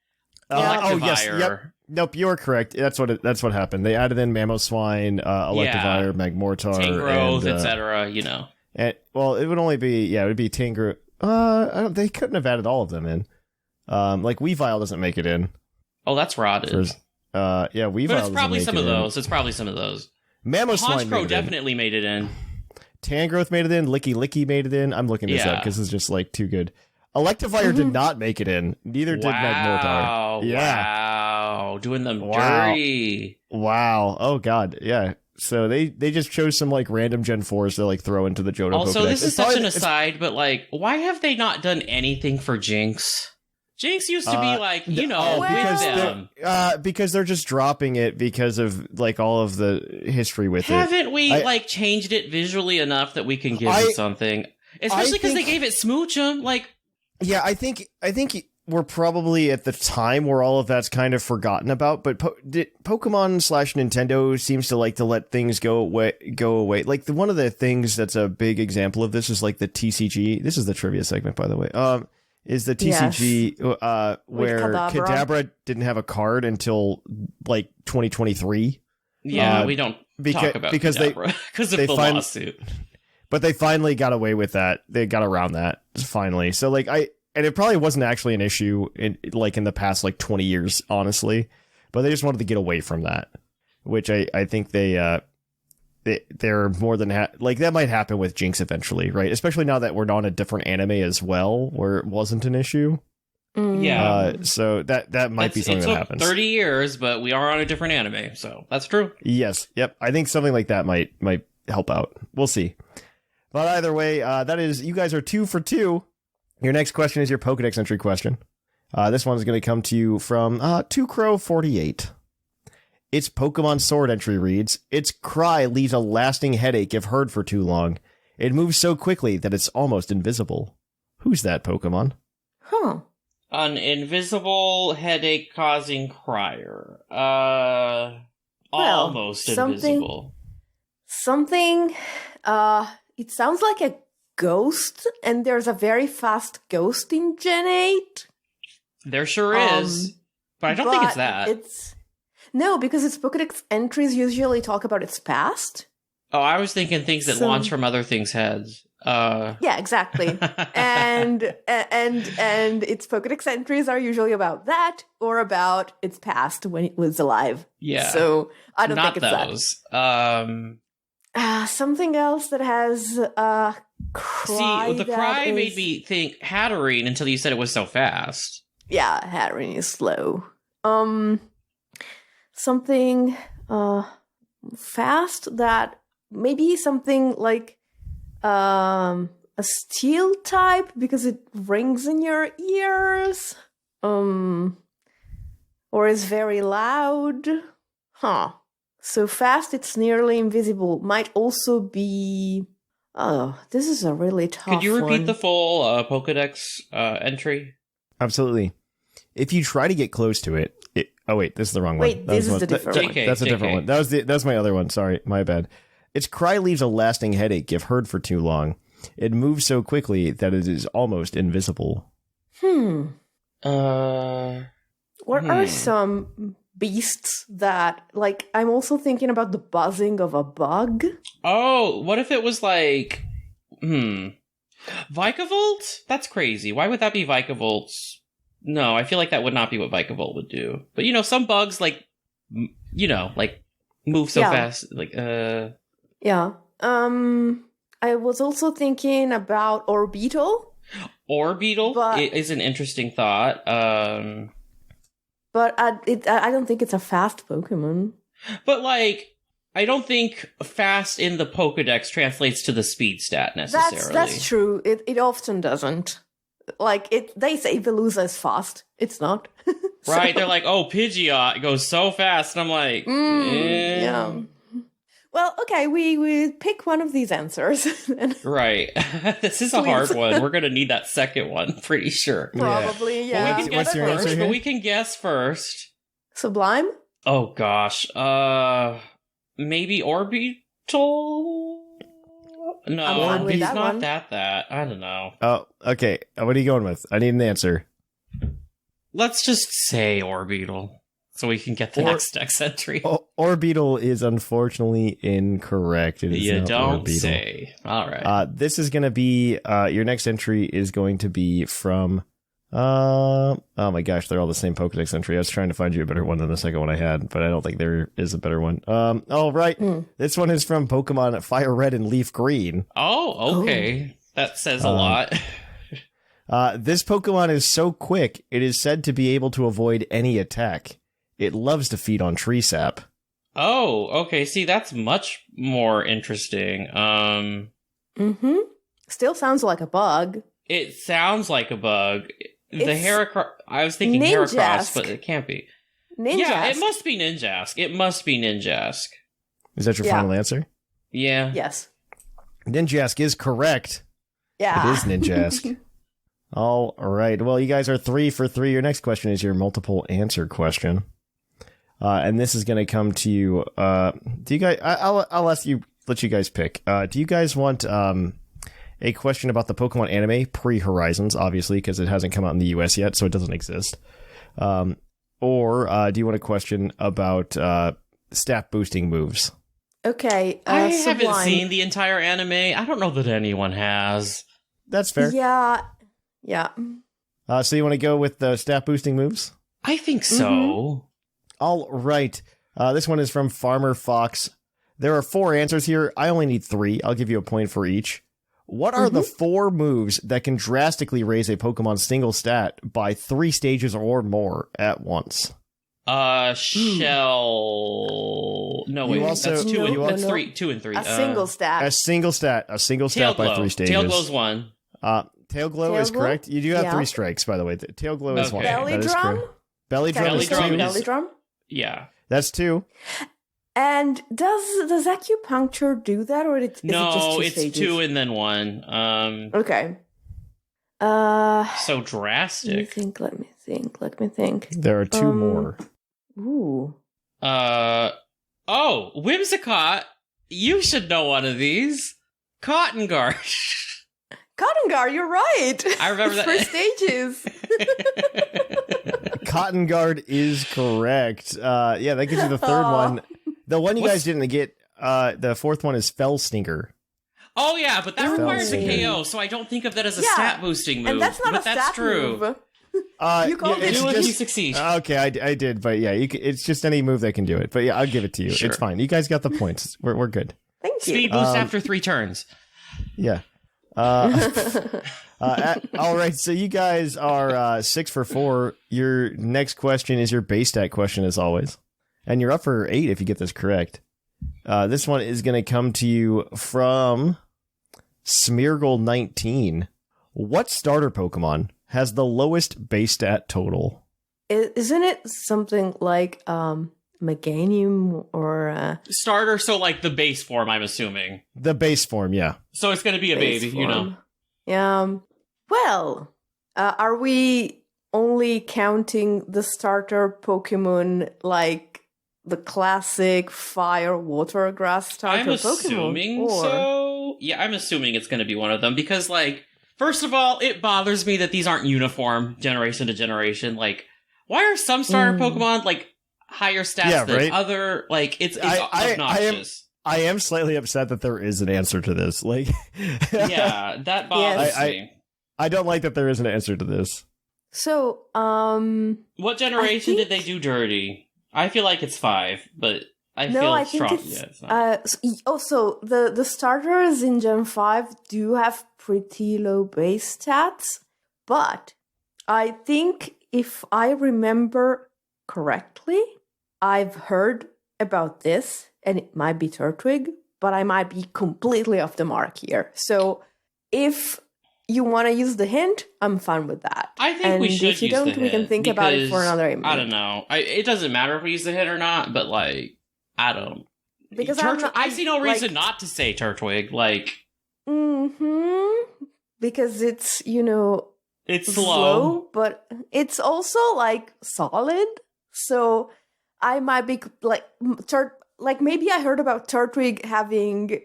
yes, yep. Nope, you're correct. That's what happened. They added in Mamoswine, Electivire, Magmortar, Tangrowth, etc. You know. Well, it would only be it would be Tangrowth. They couldn't have added all of them in. Like Weavile doesn't make it in. Oh, that's rotted. Weavile. But it's probably some of those. It's probably some of those. Mamoswine Honchkrow definitely made it in. Tangrowth made it in. Licky made it in. I'm looking this up because it's just like too good. Electivire did not make it in. Neither did Magmortar. Yeah. Wow. Doing them dirty. Wow. Oh god. Yeah. So they just chose some like random Gen 4s to like throw into the Johto Pokedex. Also, this is such an aside, but like, why have they not done anything for Jinx? Jinx used to be like, with them. Because they're just dropping it because of like all of the history with Haven't we like changed it visually enough that we can give it something? Especially because they gave it Smoochum. Like, yeah, I think we're probably at the time where all of that's kind of forgotten about. But Pokemon/Nintendo seems to like to let things go away. Like one of the things that's a big example of this is like the TCG. This is the trivia segment, by the way. Is the TCG where Kadabra didn't have a card until like 2023? Yeah, we don't talk about Kadabra because of the lawsuit. But they finally got away with that. They got around that finally. So like and it probably wasn't actually an issue in the past like 20 years, honestly. But they just wanted to get away from that, which I think they're more than like that might happen with Jinx eventually, right? Especially now that we're on a different anime as well, where it wasn't an issue. Yeah. So that might be something that happens. 30 years, but we are on a different anime, so that's true. Yes. Yep. I think something like that might help out. We'll see. But either way, that is, you guys are 2 for 2. Your next question is your Pokedex entry question. This one's going to come to you from 2Crow48. Its Pokemon Sword entry reads, its cry leaves a lasting headache if heard for too long. It moves so quickly that it's almost invisible. Who's that Pokemon? Huh. An invisible headache-causing crier. Almost invisible. Something, it sounds like a ghost, and there's a very fast ghost in Gen 8. There sure is. But I don't think it's that. No, because its Pokédex entries usually talk about its past. Oh, I was thinking things that launch from other things' heads. Yeah, exactly. and its Pokédex entries are usually about that or about its past when it was alive. Yeah. So I don't think it's those. Something else that has cry. See, the cry made me think Hatterene until you said it was so fast. Yeah, Hatterene is slow. Something fast that maybe something like a steel type because it rings in your ears. Or is very loud. Huh. So fast it's nearly invisible. Might also be... Oh, this is a really tough one. Could you repeat the full Pokedex entry? Absolutely. If you try to get close to it... Oh, wait, this is the wrong one. Wait, this is the different one. That's a different one. That was my other one. Sorry, my bad. Its cry leaves a lasting headache if heard for too long. It moves so quickly that it is almost invisible. What are some beasts that, like, I'm also thinking about the buzzing of a bug. Oh, what if it was like, Vikavolt? That's crazy. Why would that be Vikavolt's? No, I feel like that would not be what Vikavolt would do. But, some bugs, like, move so fast. Like, Yeah. I was also thinking about Orbeetle. Orbeetle is an interesting thought. But I don't think it's a fast Pokemon. But, I don't think fast in the Pokedex translates to the speed stat necessarily. That's true. It often doesn't. They say Veluza is fast. It's not. Right, they're like, oh, Pidgeot goes so fast. And I'm like, yeah. Well, okay, we pick one of these answers. Right. This is a hard one. We're going to need that second one, pretty sure. Probably, yeah. But we can guess first. Sublime? Oh, gosh. Maybe Orbeetle? No, it's not that. I don't know. Oh, okay. What are you going with? I need an answer. Let's just say Orbeetle, so we can get the next entry. Orbeetle is unfortunately incorrect. It is you not don't Orbeetle. say. All right. This is going to be, your next entry is going to be from, oh my gosh, they're all the same Pokedex entry. I was trying to find you a better one than the second one I had, but I don't think there is a better one. All right. This one is from Pokemon Fire Red and Leaf Green. Oh, okay. That says a lot. This Pokemon is so quick, it is said to be able to avoid any attack. It loves to feed on tree sap. Oh, okay. See, that's much more interesting. Still sounds like a bug. It sounds like a bug. I was thinking Heracross, but it can't be. Ninjask. Yeah, it must be Ninjask. Is that your final answer? Yeah. Yes. Ninjask is correct. Yeah. It is Ninjask. All right. Well, you guys are 3 for 3. Your next question is your multiple answer question. And this is going to come to you. Do you guys, I'll let you guys pick. Do you guys want, a question about the Pokemon anime pre-Horizons, obviously, because it hasn't come out in the US yet, so it doesn't exist. Or do you want a question about stat boosting moves? Okay, I haven't seen the entire anime. I don't know that anyone has. That's fair. Yeah. So you want to go with the stat boosting moves? I think so. All right. This one is from Farmer Fox. There are 4 answers here. I only need 3. I'll give you a point for each. What are the 4 moves that can drastically raise a Pokemon's single stat by 3 stages or more at once? Shell. No, wait. That's 2 and 3. 2 and 3. A single stat. A single stat by 3 stages. Tailglow's 1. Tail Glow is correct. You do have 3 strikes, by the way. Tail Glow is 1. Belly Drum? Belly Drum is 2. Belly Drum? Yeah. That's 2. And does acupuncture do that, or is it just 2 it's stages? 2 and then 1. Okay. So drastic. Let me think. There are 2 more. Ooh. Whimsicott, you should know one of these. Cotton Guard. Cotton Guard, you're right. I remember that. For stages. Cotton Guard is correct. That gives you the 3rd one. The one you guys didn't get, the 4th one is Fell Stinger. Oh yeah, but that requires a KO, so I don't think of that as a stat boosting move. And that's not but a stat true. move. You called it do it if you succeed. Okay, I did, but yeah, it's just any move that can do it. But yeah, I'll give it to you. Sure. It's fine. You guys got the points. We're good. Thank you. Speed boost after 3 turns. Yeah. All right, so you guys are 6 for 4. Your next question is your base stat question, as always. And you're up for 8 if you get this correct. This one is going to come to you from Smeargle19. What starter Pokemon has the lowest base stat total? Isn't it something like Meganium or... Starter, so like the base form, I'm assuming. The base form, yeah. So it's going to be a baby, form. you know. Yeah. Well, are we only counting the starter Pokemon like the classic fire, water, grass starter I'm assuming Pokemon? so. Yeah, I'm assuming it's going to be one of them because, like, first of all, it bothers me that these aren't uniform generation to generation. Like, why are some starter Pokemon like higher stats than other? Like, it's obnoxious. I am slightly upset that there is an answer to this. Like, yeah, that bothers me. I don't like that there is an answer to this. So, what generation did they do dirty? I feel like it's 5, but I feel strong. It's also the starters in Gen 5 do have pretty low base stats, but I think if I remember correctly, I've heard about this, and it might be Turtwig, but I might be completely off the mark here. So if you want to use the hint, I'm fine with that. I think we should use the hint. If you don't, we can think about it for another minute. I don't know. It doesn't matter if we use the hint or not, but, like, I don't. Because I see no reason not to say Turtwig. Like, because it's, it's slow, but it's also, like, solid. So I might be, like, maybe I heard about Turtwig having,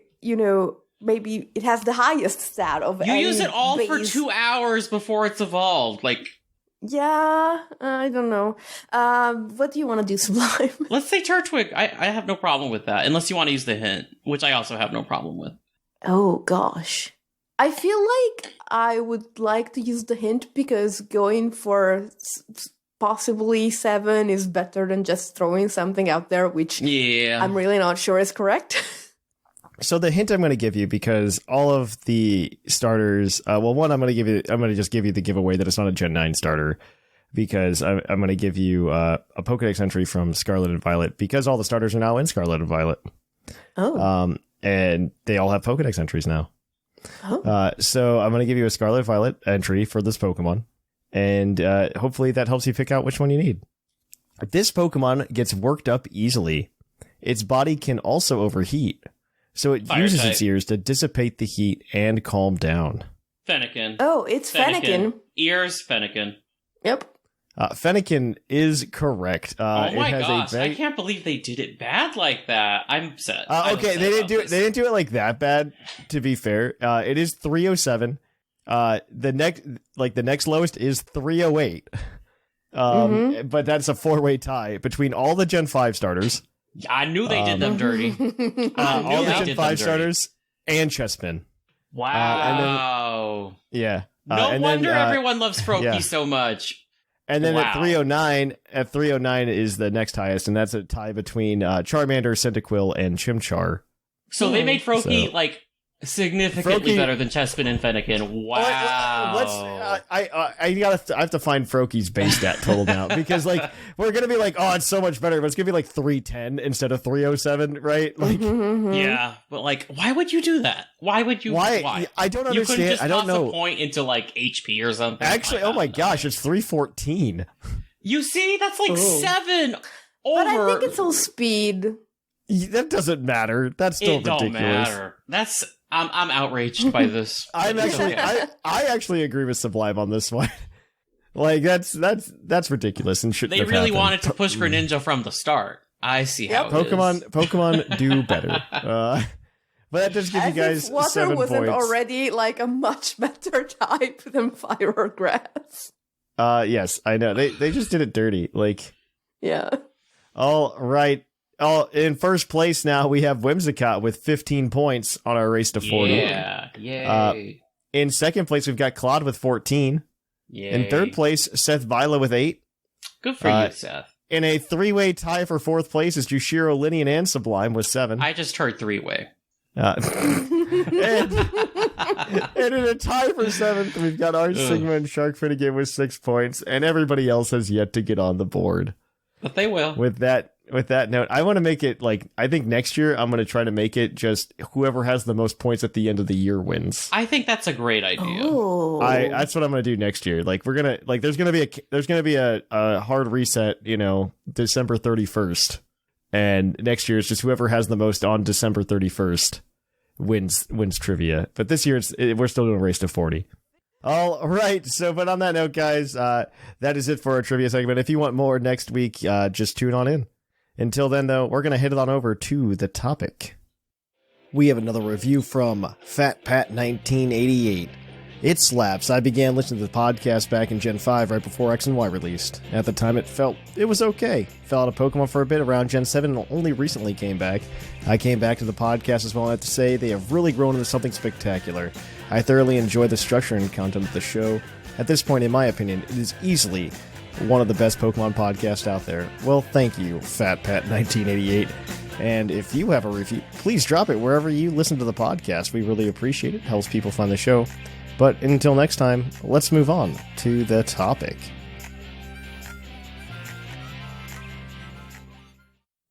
maybe it has the highest stat of you use it all for 2 hours before it's evolved. Like, yeah, I don't know. What do you want to do, Sublime? Let's say Turtwig. I have no problem with that, unless you want to use the hint, which I also have no problem with. Oh, gosh. I feel like I would like to use the hint because going for possibly 7 is better than just throwing something out there, which I'm really not sure is correct. So the hint I'm going to give you, because all of the starters, one, I'm going to just give you the giveaway that it's not a Gen 9 starter, because I'm going to give you a Pokedex entry from Scarlet and Violet, because all the starters are now in Scarlet and Violet. Oh. And they all have Pokedex entries now. Oh. So I'm going to give you a Scarlet Violet entry for this Pokemon, and hopefully that helps you pick out which one you need. This Pokemon gets worked up easily. Its body can also overheat. So it uses its ears to dissipate the heat and calm down. Fennekin. Oh, it's Fennekin. Ears, Fennekin. Yep. Fennekin is correct. Oh my gosh! I can't believe they did it bad like that. I'm upset. Okay, they didn't do it. They didn't do it like that bad. To be fair, it is 307. The next lowest is 308. But that's a 4-way tie between all the Gen 5 starters. I knew they did them dirty. All the Gen 5 starters and Chespin. Wow. No wonder everyone loves Froakie so much. And then at 309 is the next highest, and that's a tie between Charmander, Cyndaquil, and Chimchar. So they made Froakie like Significantly better than Chespin and Fennekin. Wow. I have to find Froakies base stat total now because like we're gonna be like, oh, it's so much better, but it's gonna be like 310 instead of 307, right? Like, yeah, but like, why would you do that? Why would you? Why? I don't understand. You couldn't just I don't know. a point into like HP or something. Actually, oh my gosh, it's 314. You see, that's like 7 over. But I think it's all speed. That doesn't matter. That's still ridiculous. Don't matter. I'm outraged by this. I actually agree with Sublime on this one. Like that's ridiculous and shouldn't They have really happened. wanted to push Greninja from the start. I see how it is. Pokemon do better. But that just gives you guys if water 7 wasn't points. already like a much better type than fire or grass. Yes, I know. They just did it dirty. Like, yeah. All right. Oh, in first place now we have Whimsicott with 15 points on our race to 40. Yeah, yay. In second place we've got Claude with 14. Yay. In third place, Seth Vila with 8. Good for you, Seth. In a 3-way tie for fourth place is Jushiro, Linian, and Sublime with 7. I just heard 3-way. And in a tie for 7th, we've got Arch Sigma and Sharkfin again with 6 points, and everybody else has yet to get on the board. But they will. With that note, I want to make it like, I think next year I'm going to try to make it just whoever has the most points at the end of the year wins. I think that's a great idea. Oh. That's what I'm going to do next year. Like we're going to, like there's going to be a hard reset, December 31st. And next year it's just whoever has the most on December 31st wins trivia. But this year we're still doing a race to 40. All right. So, but on that note, guys, that is it for our trivia segment. If you want more next week, just tune on in. Until then, though, we're going to head on over to the topic. We have another review from Fat Pat 1988. It slaps. I began listening to the podcast back in Gen 5 right before X and Y released. At the time, it was okay. Fell out of Pokemon for a bit around Gen 7 and only recently came back. I came back to the podcast as well, and I have to say they have really grown into something spectacular. I thoroughly enjoy the structure and content of the show. At this point, in my opinion, it is easily one of the best Pokemon podcasts out there. Well, thank you, Fat Pat 1988. And if you have a review, please drop it wherever you listen to the podcast. We really appreciate it. Helps people find the show. But until next time, let's move on to the topic.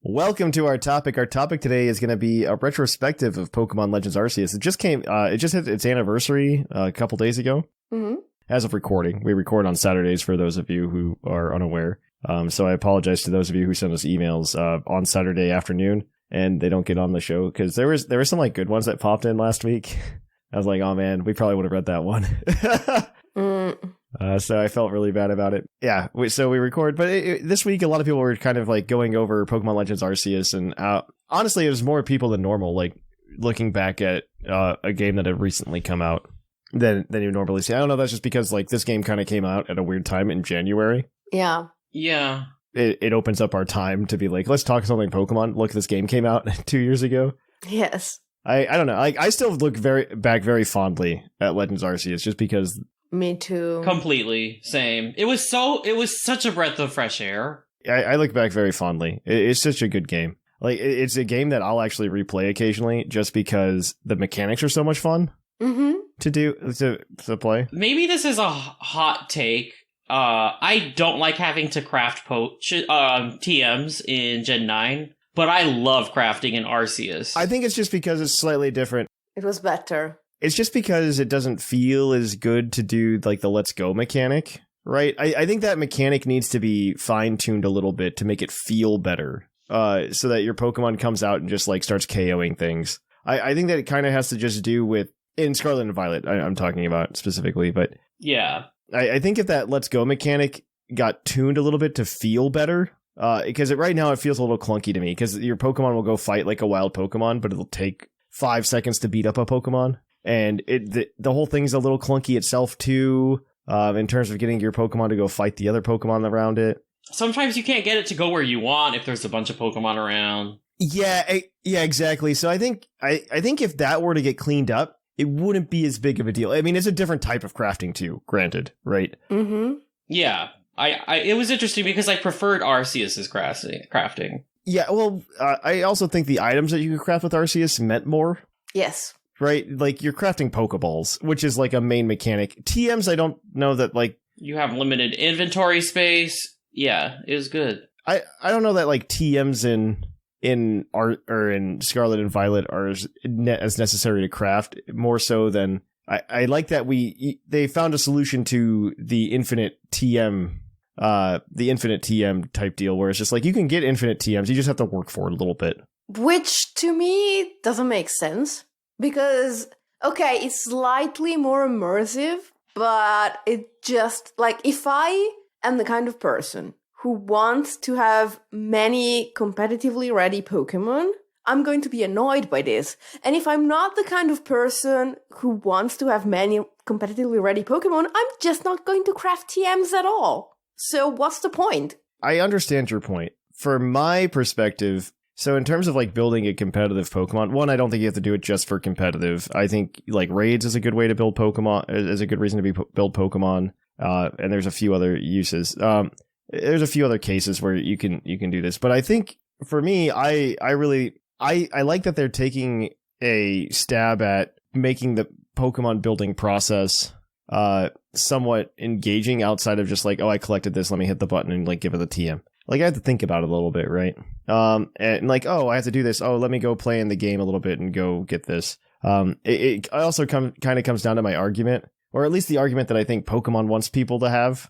Welcome to our topic. Our topic today is going to be a retrospective of Pokemon Legends Arceus. It just hit its anniversary a couple days ago. Mm-hmm. As of recording, we record on Saturdays for those of you who are unaware. So I apologize to those of you who send us emails on Saturday afternoon and they don't get on the show because there were some like good ones that popped in last week. I was like, oh man, we probably would have read that one. So I felt really bad about it. Yeah, so we record. But this week, a lot of people were kind of like going over Pokemon Legends Arceus. And honestly, it was more people than normal, like looking back at a game that had recently come out than you normally see. I don't know, that's just because like this game kind of came out at a weird time in January. Yeah. Yeah. It opens up our time to be like, let's talk something Pokemon. Look, this game came out 2 years ago. Yes. I don't know. I still look very fondly at Legends Arceus just because. Me too. Completely. Same. It was such a breath of fresh air. I look back very fondly. It's such a good game. Like it's a game that I'll actually replay occasionally just because the mechanics are so much fun to play. Maybe this is a hot take. I don't like having to craft TMs in Gen 9. But I love crafting in Arceus. I think it's just because it's slightly different. It was better. It's just because it doesn't feel as good to do like the let's go mechanic, right? I think that mechanic needs to be fine-tuned a little bit to make it feel better. So that your Pokemon comes out and just like starts KOing things. I think that it kind of has to just do with, in Scarlet and Violet, I'm talking about specifically, but yeah. I think if that let's go mechanic got tuned a little bit to feel better, because right now it feels a little clunky to me because your Pokemon will go fight like a wild Pokemon, but it'll take 5 seconds to beat up a Pokemon. And the whole thing's a little clunky itself too, in terms of getting your Pokemon to go fight the other Pokemon around it. Sometimes you can't get it to go where you want if there's a bunch of Pokemon around. Yeah, exactly. So I think if that were to get cleaned up, it wouldn't be as big of a deal. I mean, it's a different type of crafting too, granted, right? Mm-hmm. Yeah. It was interesting because I preferred Arceus's crafting. Yeah, well, I also think the items that you could craft with Arceus meant more. Yes. right? Like, you're crafting Pokeballs, which is like a main mechanic. TMs, I don't know that, like... You have limited inventory space. Yeah, it was good. I don't know that, like, TMs in art or in Scarlet and Violet are as necessary to craft, more so than... I like that they found a solution to the infinite TM type deal, where it's just like, you can get infinite TMs, you just have to work for it a little bit. Which, to me, doesn't make sense. Because, okay, it's slightly more immersive, but it just, like, if I am the kind of person who wants to have many competitively ready Pokemon, I'm going to be annoyed by this. And if I'm not the kind of person who wants to have many competitively ready Pokemon, I'm just not going to craft TMs at all. So what's the point? I understand your point. For my perspective, so in terms of like building a competitive Pokemon, one, I don't think you have to do it just for competitive. I think like raids is a good way to build Pokemon, is a good reason to build Pokemon. And there's a few other uses. There's a few other cases where you can do this. But I think for me, I like that they're taking a stab at making the Pokemon building process somewhat engaging outside of just like, oh, I collected this, let me hit the button and like give it a TM. Like, I have to think about it a little bit, right? And like, oh, I have to do this. Oh, let me go play in the game a little bit and go get this. It also kind of comes down to my argument, or at least the argument that I think Pokemon wants people to have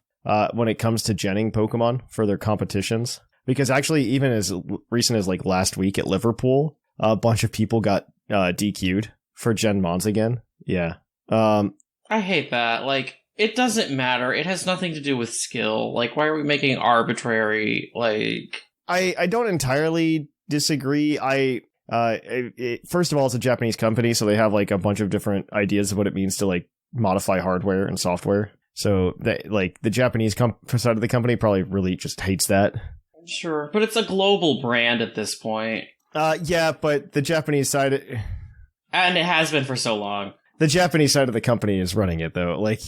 when it comes to genning Pokemon for their competitions. Because actually, even as recent as like last week at Liverpool, a bunch of people got DQ'd for Gen Mons again. Yeah. I hate that. Like, it doesn't matter. It has nothing to do with skill. Like, why are we making arbitrary, like... I don't entirely disagree. First of all, it's a Japanese company, so they have, like, a bunch of different ideas of what it means to, like, modify hardware and software. So, the Japanese side of the company probably really just hates that. Sure, but it's a global brand at this point. Yeah, but the Japanese side... And it has been for so long. The Japanese side of the company is running it, though. Like...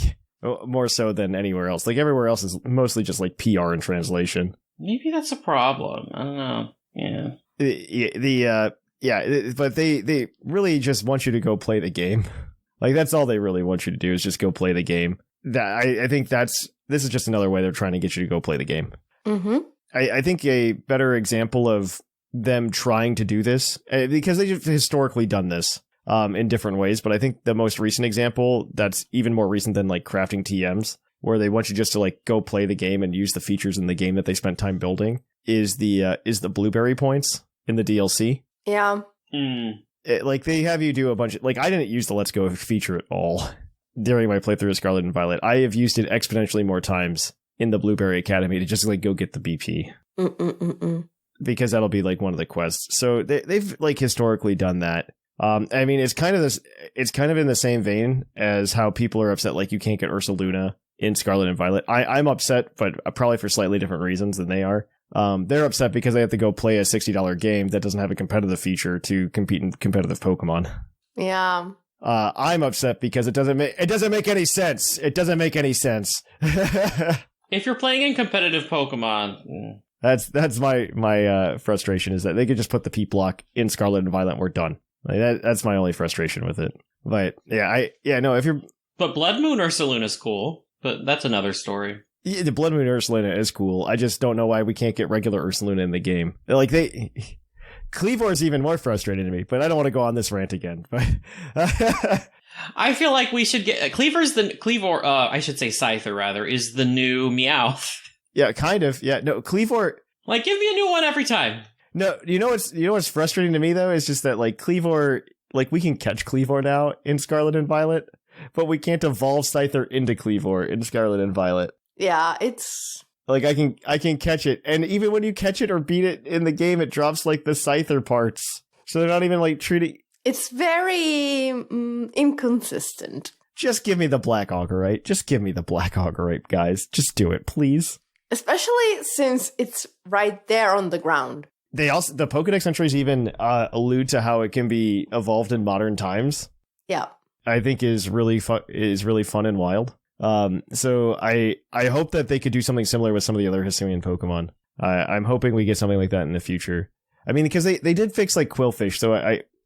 More so than anywhere else. Like, everywhere else is mostly just, like, PR and translation. Maybe that's a problem. I don't know. Yeah. But they really just want you to go play the game. Like, that's all they really want you to do, is just go play the game. I think this is just another way they're trying to get you to go play the game. Mm-hmm. I think a better example of them trying to do this, because they've historically done this, in different ways, but I think the most recent example that's even more recent than like crafting TMs, where they want you just to like go play the game and use the features in the game that they spent time building, is the blueberry points in the DLC. Yeah. Like, they have you do a bunch of, like, I didn't use the Let's Go feature at all during my playthrough of Scarlet and Violet. I have used it exponentially more times in the Blueberry Academy to just like go get the BP. Because that'll be like one of the quests. So they've like historically done that. I mean, it's kind of in the same vein as how people are upset like you can't get Ursaluna in Scarlet and Violet. I'm upset, but probably for slightly different reasons than they are. They're upset because they have to go play a $60 game that doesn't have a competitive feature to compete in competitive Pokemon. Yeah. I'm upset because it doesn't make any sense. It doesn't make any sense. If you're playing in competitive Pokemon, that's my frustration, is that they could just put the P block in Scarlet and Violet and we're done. Like, that's my only frustration with it. But if you're... But Blood Moon Ursaluna's cool, but that's another story. Yeah, the Blood Moon Ursaluna is cool. I just don't know why we can't get regular Ursaluna in the game. Like, Cleavor is even more frustrating to me, but I don't want to go on this rant again. But I feel like we should get... Cleavor, I should say Scyther, rather, is the new Meowth. Yeah, kind of. Yeah, no, Cleavor... Like, give me a new one every time. No, you know what's frustrating to me, though, is just that, like, Cleavor, like, we can catch Cleavor now in Scarlet and Violet, but we can't evolve Scyther into Cleavor in Scarlet and Violet. Yeah, it's... Like, I can catch it, and even when you catch it or beat it in the game, it drops, like, the Scyther parts. So they're not even, like, treating... It's very inconsistent. Just give me the Black Augerite. Just give me the Black Augerite, guys. Just do it, please. Especially since it's right there on the ground. The Pokedex entries even allude to how it can be evolved in modern times. Yeah, I think is really fun and wild. So I hope that they could do something similar with some of the other Hisuian Pokemon. I'm hoping we get something like that in the future. I mean, because they did fix like Quillfish, so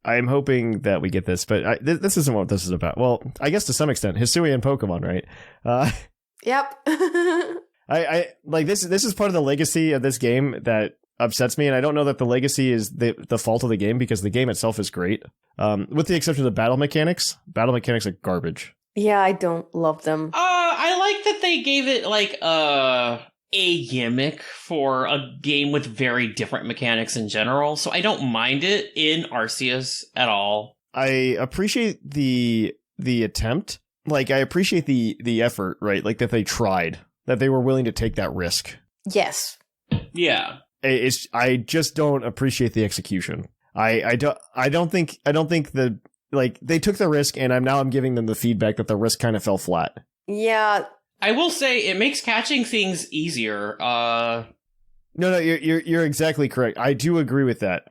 I'm hoping that we get this, but this isn't what this is about. Well, I guess to some extent, Hisuian Pokemon, right? Yep. I like this. This is part of the legacy of this game that upsets me, and I don't know that the legacy is the fault of the game because the game itself is great, with the exception of the battle mechanics. Battle mechanics are garbage. Yeah, I don't love them. I like that they gave it like a gimmick for a game with very different mechanics in general, so I don't mind it in Arceus at all. I appreciate the attempt. Like, I appreciate the effort, right? Like, that they tried, that they were willing to take that risk. Yes. Yeah. I just don't appreciate the execution. I don't think the, like, they took the risk, and I'm giving them the feedback that the risk kind of fell flat. Yeah. I will say it makes catching things easier. No, you're exactly correct. I do agree with that.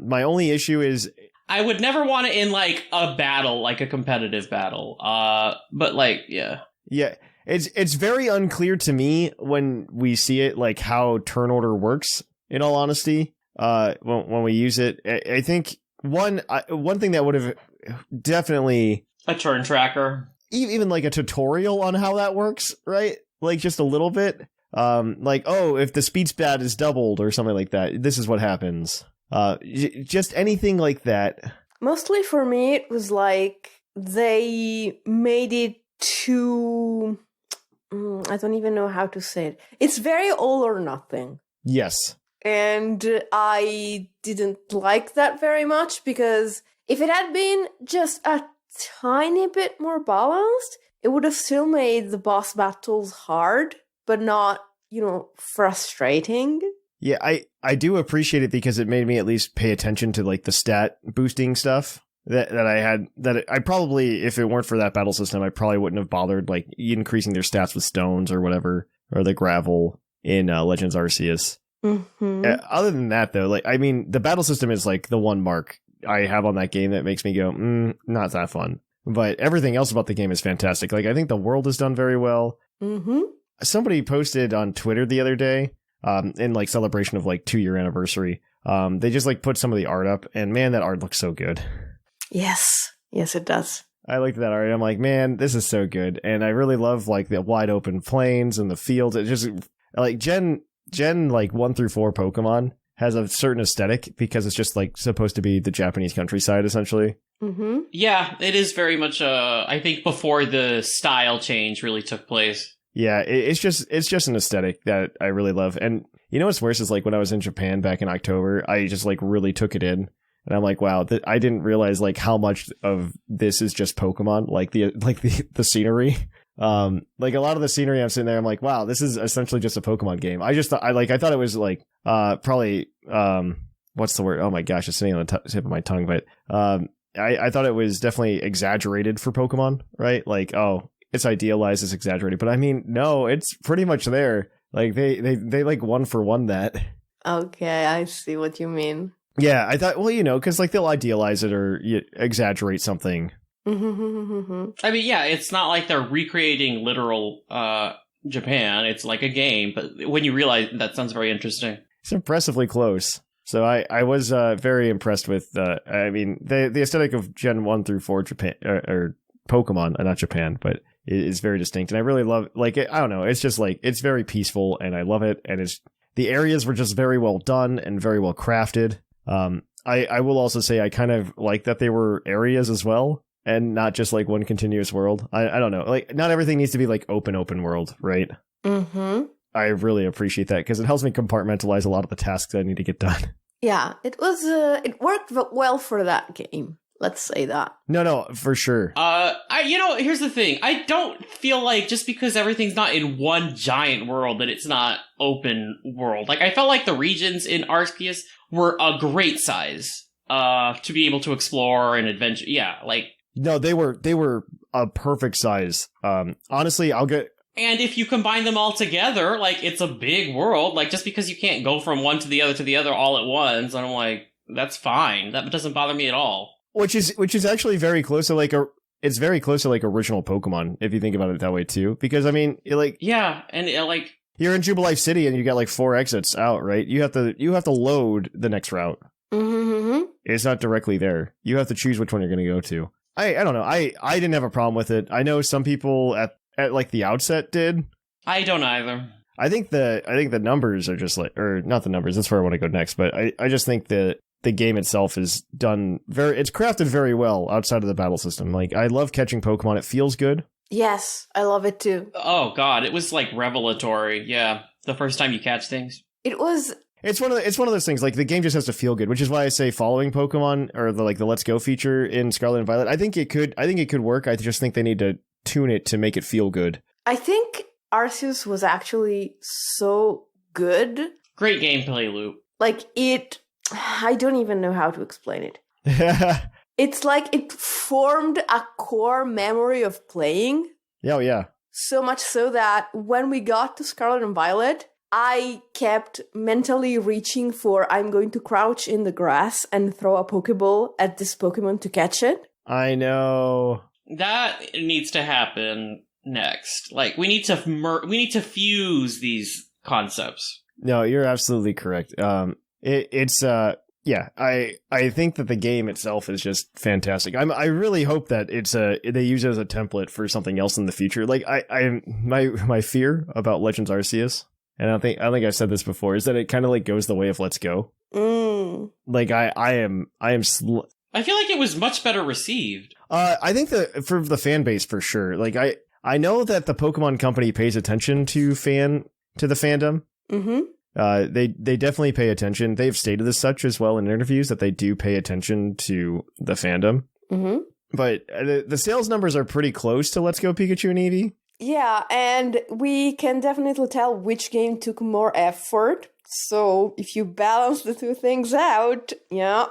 My only issue is I would never want it in like a battle, like a competitive battle. But like, yeah. Yeah. It's very unclear to me when we see it, like how turn order works, in all honesty. When we use it, I think one thing that would have definitely a turn tracker, even like a tutorial on how that works, right? Like just a little bit. Like, oh, if the speed stat is doubled or something like that, this is what happens. Just anything like that. Mostly for me, it was like they made it too. I don't even know how to say it. It's very all or nothing. Yes. And I didn't like that very much because if it had been just a tiny bit more balanced, it would have still made the boss battles hard, but not, frustrating. Yeah, I do appreciate it because it made me at least pay attention to like the stat boosting stuff that I had. I probably, if it weren't for that battle system, I probably wouldn't have bothered like increasing their stats with stones or whatever, or the gravel in Legends Arceus. Mm-hmm. Other than that, though, like, I mean, the battle system is like the one mark I have on that game that makes me go, not that fun. But everything else about the game is fantastic. Like, I think the world is done very well. Mm-hmm. Somebody posted on Twitter the other day, in like celebration of like 2-year anniversary. They just like put some of the art up, and man, that art looks so good. Yes, it does. I liked that art. I'm like, man, this is so good, and I really love like the wide open plains and the fields. It just like Gen like 1 through 4 Pokemon has a certain aesthetic because it's just like supposed to be the Japanese countryside essentially. Mm-hmm. Yeah, it is very much. I think before the style change really took place. Yeah, it's just an aesthetic that I really love. And you know what's worse is like when I was in Japan back in October, I just like really took it in. And I'm like, wow, I didn't realize like how much of this is just Pokemon, like the scenery. Like a lot of the scenery I'm sitting there, I'm like, wow, this is essentially just a Pokemon game. I just thought I thought it was like probably what's the word? Oh my gosh, it's sitting on the tip of my tongue, but I thought it was definitely exaggerated for Pokemon, right? Like, oh, it's idealized, it's exaggerated, but I mean, no, it's pretty much there. Like they like 1-for-1 that. Okay, I see what you mean. Yeah, I thought, well, because like they'll idealize it or exaggerate something. I mean, yeah, it's not like they're recreating literal Japan. It's like a game, but when you realize that sounds very interesting. It's impressively close. So I was very impressed with, I mean, the aesthetic of Gen 1 through 4 Japan, or Pokemon, not Japan, but it is very distinct. And I really love, like, I don't know, it's just like, it's very peaceful and I love it. And the areas were just very well done and very well crafted. I will also say I kind of like that they were areas as well and not just like one continuous world. I don't know, like not everything needs to be like open world, right? Mm-hmm. I really appreciate that because it helps me compartmentalize a lot of the tasks I need to get done. Yeah, it was it worked well for that game. Let's say that. No, for sure. Here's the thing. I don't feel like just because everything's not in one giant world that it's not open world. Like, I felt like the regions in Arceus were a great size to be able to explore and adventure. Yeah, like... No, they were a perfect size. Honestly, I'll get... And if you combine them all together, like, it's a big world. Like, just because you can't go from one to the other all at once, and I'm like, that's fine. That doesn't bother me at all. Which is actually very close to it's very close to like original Pokemon if you think about it that way too. Because I mean, yeah, and you're in Jubilife City and you got like 4 exits out, right? You have to load the next route. Mm-hmm. It's not directly there. You have to choose which one you're going to go to. I don't know. I didn't have a problem with it. I know some people at like the outset did. I don't either. I think the numbers are just like, or not the numbers. That's where I want to go next. But I just think that the game itself is done it's crafted very well outside of the battle system. Like, I love catching Pokemon. It feels good. Yes, I love it too. Oh god, it was like revelatory. Yeah, the first time you catch things. It was. It's one of those things. Like, the game just has to feel good, which is why I say following Pokemon or the Let's Go feature in Scarlet and Violet. I think it could work. I just think they need to tune it to make it feel good. I think Arceus was actually so good. Great gameplay loop. Like, I don't even know how to explain it. It's like it formed a core memory of playing. Oh, yeah. So much so that when we got to Scarlet and Violet, I kept mentally reaching for I'm going to crouch in the grass and throw a Pokeball at this Pokemon to catch it. I know. That needs to happen next. Like, we need to fuse these concepts. No, you're absolutely correct. Yeah, I think that the game itself is just fantastic. I really hope that they use it as a template for something else in the future. Like, my fear about Legends Arceus, and I think I said this before, is that it kind of like goes the way of Let's Go. Like, I feel like it was much better received. I think that for the fan base, for sure. Like, I know that the Pokemon Company pays attention to the fandom. Mm-hmm. They definitely pay attention. They've stated as such as well in interviews that they do pay attention to the fandom. Mm-hmm. But the sales numbers are pretty close to Let's Go Pikachu and Eevee. Yeah, and we can definitely tell which game took more effort. So if you balance the two things out, yeah.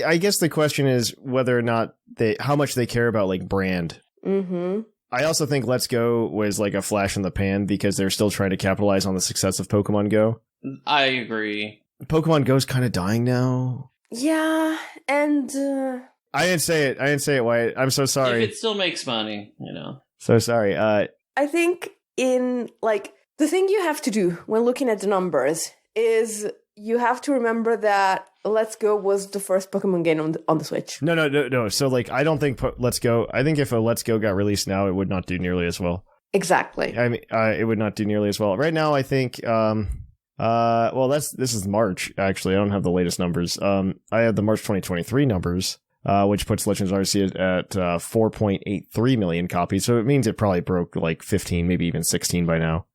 I guess the question is whether or not how much they care about like brand. Mm-hmm. I also think Let's Go was like a flash in the pan because they're still trying to capitalize on the success of Pokemon Go. I agree. Pokemon Go's kind of dying now. Yeah, and I didn't say it, Wyatt. I'm so sorry. If it still makes money, you know. So sorry. I think the thing you have to do when looking at the numbers is you have to remember that Let's Go was the first Pokemon game on the Switch. No. So, like, I don't think Let's Go... I think if a Let's Go got released now, it would not do nearly as well. Exactly. I mean, it would not do nearly as well. Right now, I think... this is March, actually. I don't have the latest numbers. I have the March 2023 numbers, which puts Legends Arceus at 4.83 million copies. So it means it probably broke, like, 15, maybe even 16 by now.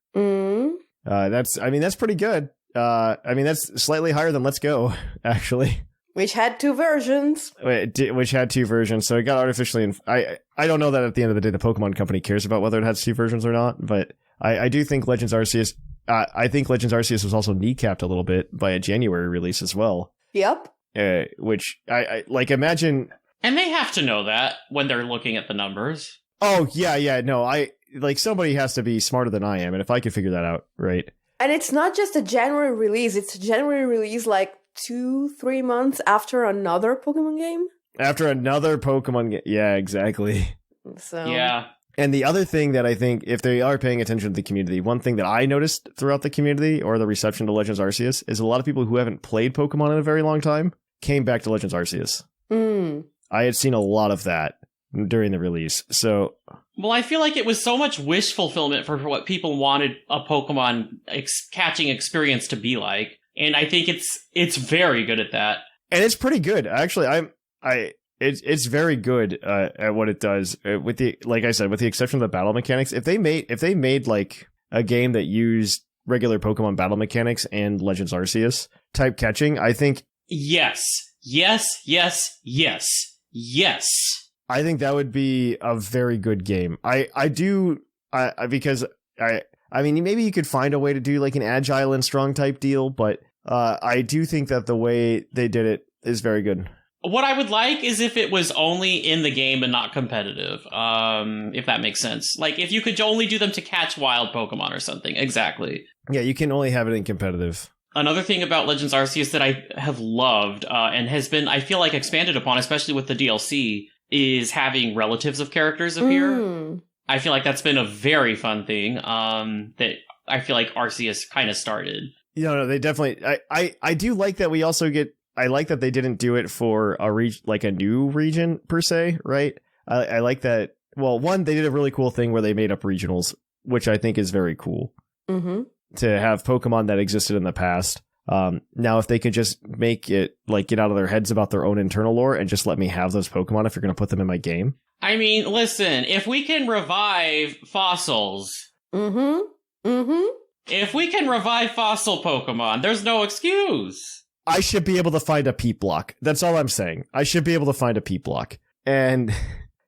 That's pretty good. That's slightly higher than Let's Go, actually. Which had two versions. Which had two versions, so it got artificially... I don't know that at the end of the day the Pokemon Company cares about whether it has two versions or not, but I do think Legends Arceus... I think Legends Arceus was also kneecapped a little bit by a January release as well. Yep. Which, I imagine... And they have to know that when they're looking at the numbers. Oh, yeah, no, somebody has to be smarter than I am, and if I could figure that out, right... And it's not just a January release, it's a January release like 2-3 months after another Pokemon game. After another Pokemon game. Yeah, exactly. So yeah. And the other thing that I think, if they are paying attention to the community, one thing that I noticed throughout the community or the reception to Legends Arceus is a lot of people who haven't played Pokemon in a very long time came back to Legends Arceus. I had seen a lot of that during the release. So... Well, I feel like it was so much wish fulfillment for what people wanted a Pokemon catching experience to be like, and I think it's very good at that. And it's pretty good, actually. It's very good at what it does. With the exception of the battle mechanics, if they made like a game that used regular Pokemon battle mechanics and Legends Arceus type catching, I think yes. I think that would be a very good game. Because maybe you could find a way to do like an agile and strong type deal, but I do think that the way they did it is very good. What I would like is if it was only in the game and not competitive, if that makes sense. Like, if you could only do them to catch wild Pokemon or something. Exactly. Yeah, you can only have it in competitive. Another thing about Legends Arceus that I have loved and has been, I feel like, expanded upon, especially with the DLC, is having relatives of characters appear. I feel like that's been a very fun thing that I feel like Arceus kind of started. No, they definitely... I do like that we also get... I like that they didn't do it for a new region per se, right? I like that. Well, one, they did a really cool thing where they made up regionals, which I think is very cool. Mm-hmm. To have Pokemon that existed in the past. Now, if they could just make it like get out of their heads about their own internal lore and just let me have those Pokemon if you're going to put them in my game. I mean, listen, if we can revive fossils. Mm-hmm. Mm-hmm. If we can revive fossil Pokemon, there's no excuse. I should be able to find a Peep Block. That's all I'm saying. I should be able to find a Peep Block. And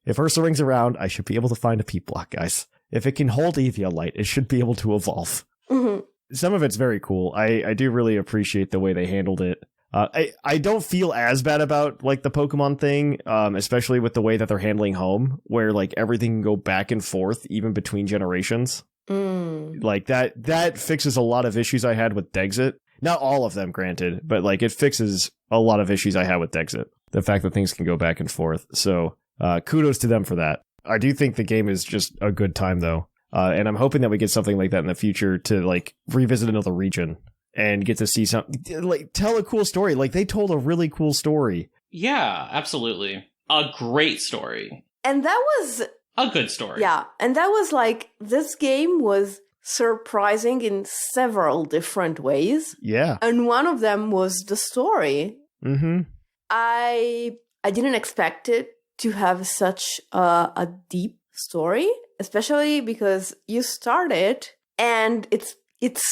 if Ursaring's around, I should be able to find a Peep Block, guys. If it can hold Eviolite, it should be able to evolve. Mm-hmm. Some of it's very cool. I do really appreciate the way they handled it. I don't feel as bad about like the Pokemon thing, especially with the way that they're handling home, where like everything can go back and forth even between generations. Like that fixes a lot of issues I had with Dexit. Not all of them, granted, but like it fixes a lot of issues I had with Dexit. The fact that things can go back and forth. So kudos to them for that. I do think the game is just a good time though. And I'm hoping that we get something like that in the future to like revisit another region and get to see something, like tell a cool story. Like they told a really cool story. Yeah, absolutely. A great story. And that was a good story. Yeah. And that was like, this game was surprising in several different ways. Yeah. And one of them was the story. Mm-hmm. I didn't expect it to have such a deep story, especially because you start it and it's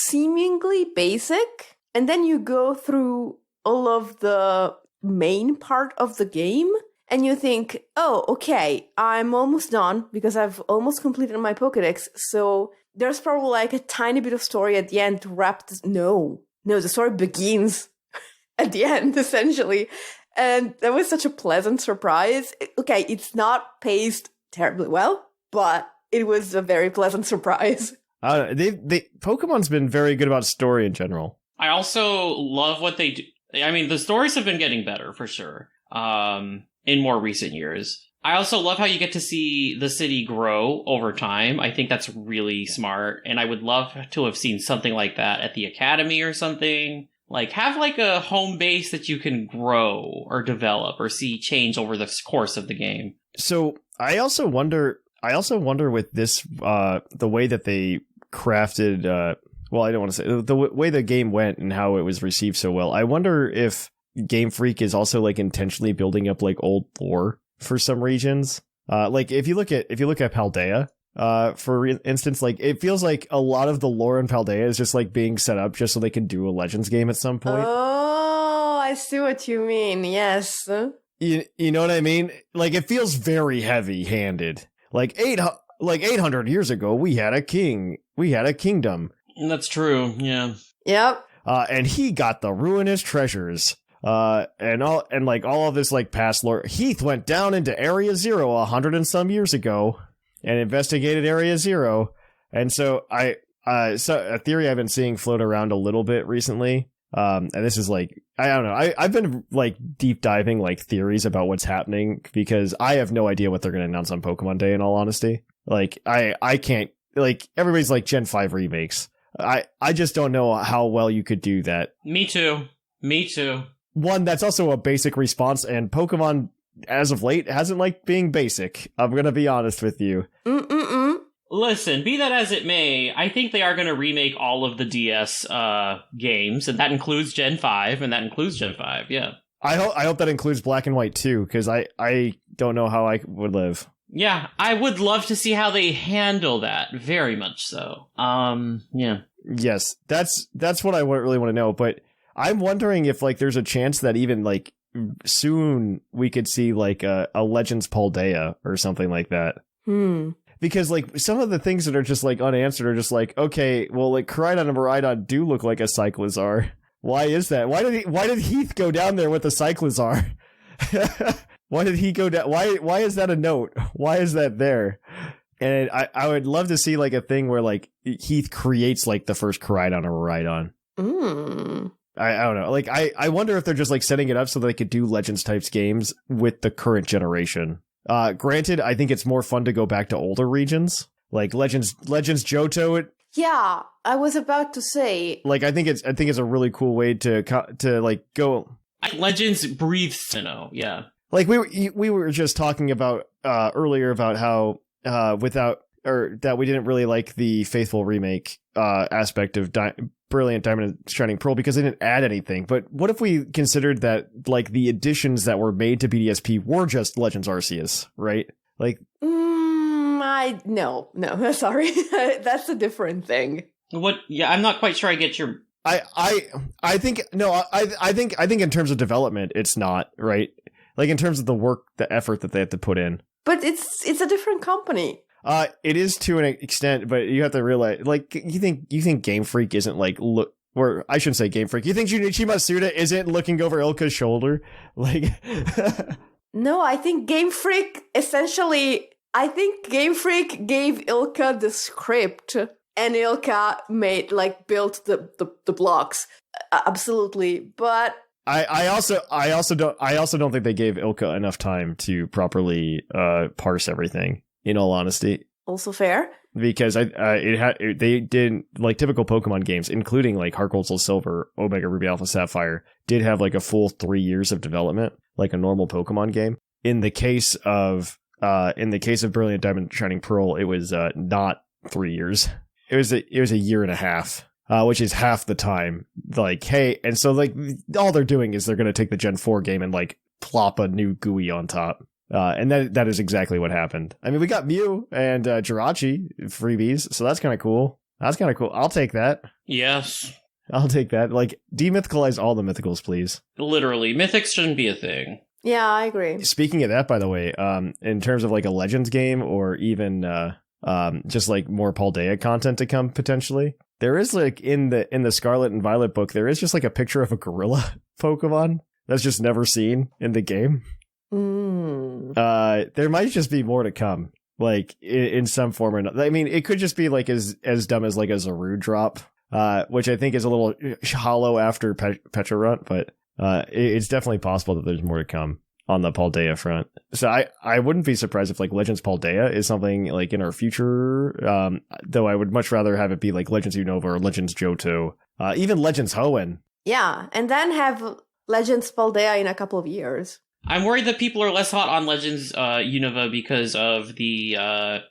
seemingly basic, and then you go through all of the main part of the game and you think, oh, okay, I'm almost done because I've almost completed my Pokédex, so there's probably like a tiny bit of story at the end to wrap this. No, the story begins at the end, essentially. And that was such a pleasant surprise. Okay, it's not paced terribly well, but it was a very pleasant surprise. Pokemon's been very good about story in general. I also love what they do. I mean, the stories have been getting better for sure. In more recent years. I also love how you get to see the city grow over time. I think that's really smart, and I would love to have seen something like that at the academy or something. Like, have like a home base that you can grow or develop or see change over the course of the game. So I also wonder with this, the way that they crafted, well, I don't want to say the way the game went and how it was received so well. I wonder if Game Freak is also like intentionally building up like old lore for some regions. Like if you look at Paldea, for instance, like it feels like a lot of the lore in Paldea is just like being set up just so they can do a Legends game at some point. Oh, I see what you mean. Yes. You know what I mean? Like it feels very heavy-handed. Like 800 years ago, we had a king. We had a kingdom. That's true. Yeah. Yep. And he got the ruinous treasures. And all of this like past lore. Heath went down into Area Zero 100 and some years ago and investigated Area Zero. And so so a theory I've been seeing float around a little bit recently. And this is like, I don't know. I've been like deep diving like theories about what's happening because I have no idea what they're going to announce on Pokemon Day, in all honesty. Like I can't, like everybody's like Gen 5 remakes. I just don't know how well you could do that. Me too. One, that's also a basic response, and Pokemon, as of late, hasn't liked being basic. I'm gonna be honest with you. Listen, be that as it may, I think they are going to remake all of the DS games, and that includes Gen 5, yeah. I hope that includes Black and White, too, because I don't know how I would live. Yeah, I would love to see how they handle that, very much so. Yeah. Yes, that's what I really want to know, but I'm wondering if like there's a chance that even like soon we could see like a Legends Paldea or something like that. Because like some of the things that are just like unanswered are just like, okay, well like Koraidon and Miraidon do look like a Cyclizar. Why is that? Why did Heath go down there with the Cyclizar? Why did he go down? Why is that a note? Why is that there? And I would love to see like a thing where like Heath creates like the first Koraidon or Miraidon. I don't know. Like I wonder if they're just like setting it up so that they could do Legends types games with the current generation. Granted, I think it's more fun to go back to older regions, like Legends Johto. Yeah, I was about to say. Like I think it's a really cool way to like go. Legends breathes Sinnoh, yeah. Like we were just talking about earlier about how that we didn't really like the Faithful remake aspect of Brilliant Diamond and Shining Pearl because they didn't add anything. But what if we considered that like the additions that were made to BDSP were just Legends Arceus, right? Like, no, sorry, that's a different thing. What? Yeah, I'm not quite sure I get your. I think in terms of development, it's not right. Like in terms of the work, the effort that they have to put in. But it's a different company. It is to an extent, but you have to realize, like, you think Game Freak isn't like or I shouldn't say Game Freak. You think Junichi Masuda isn't looking over Ilka's shoulder, like? No, I think Game Freak gave Ilka the script, and Ilka built the blocks. Absolutely, but. I also don't think they gave Ilka enough time to properly parse everything. In all honesty, also fair, because they did like typical Pokemon games, including like Heart Gold, Soul Silver, Omega Ruby, Alpha Sapphire, did have like a full 3 years of development, like a normal Pokemon game. In the case of Brilliant Diamond, Shining Pearl, it was not 3 years. It was a year and a half. Which is half the time. Like, hey, and so like all they're doing is they're going to take the Gen 4 game and like plop a new GUI on top. And that is exactly what happened. I mean, we got Mew and Jirachi freebies, so that's kind of cool. I'll take that. Yes. I'll take that. Like, demythicalize all the mythicals, please. Literally, mythics shouldn't be a thing. Yeah, I agree. Speaking of that, by the way, in terms of like a Legends game or even just like more Paldea content to come potentially, there is like in the Scarlet and Violet book, there is just like a picture of a gorilla Pokemon that's just never seen in the game. There might just be more to come, like in some form or another. I mean, it could just be like as dumb as like a Zaru drop, which I think is a little hollow after Pecharunt, but it's definitely possible that there's more to come on the Paldea front. So I wouldn't be surprised if like Legends Paldea is something like in our future, though I would much rather have it be like Legends Unova or Legends Johto, even Legends Hoenn. Yeah, and then have Legends Paldea in a couple of years. I'm worried that people are less hot on Legends Unova because of the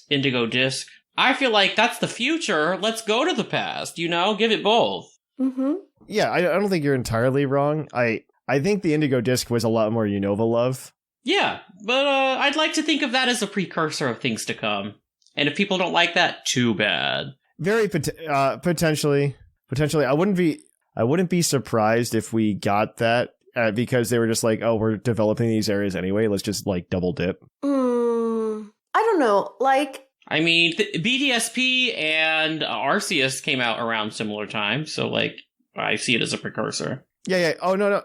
Indigo Disc. I feel like that's the future. Let's go to the past, give it both. Mm-hmm. Yeah, I don't think you're entirely wrong. I think the Indigo Disc was a lot more Unova love. Yeah, but I'd like to think of that as a precursor of things to come. And if people don't like that, too bad. Very potentially. I wouldn't be surprised if we got that because they were just like, oh, we're developing these areas anyway. Let's just like double dip. I don't know. Like, I mean, BDSP and Arceus came out around similar time, so like I see it as a precursor. Yeah. Oh, no.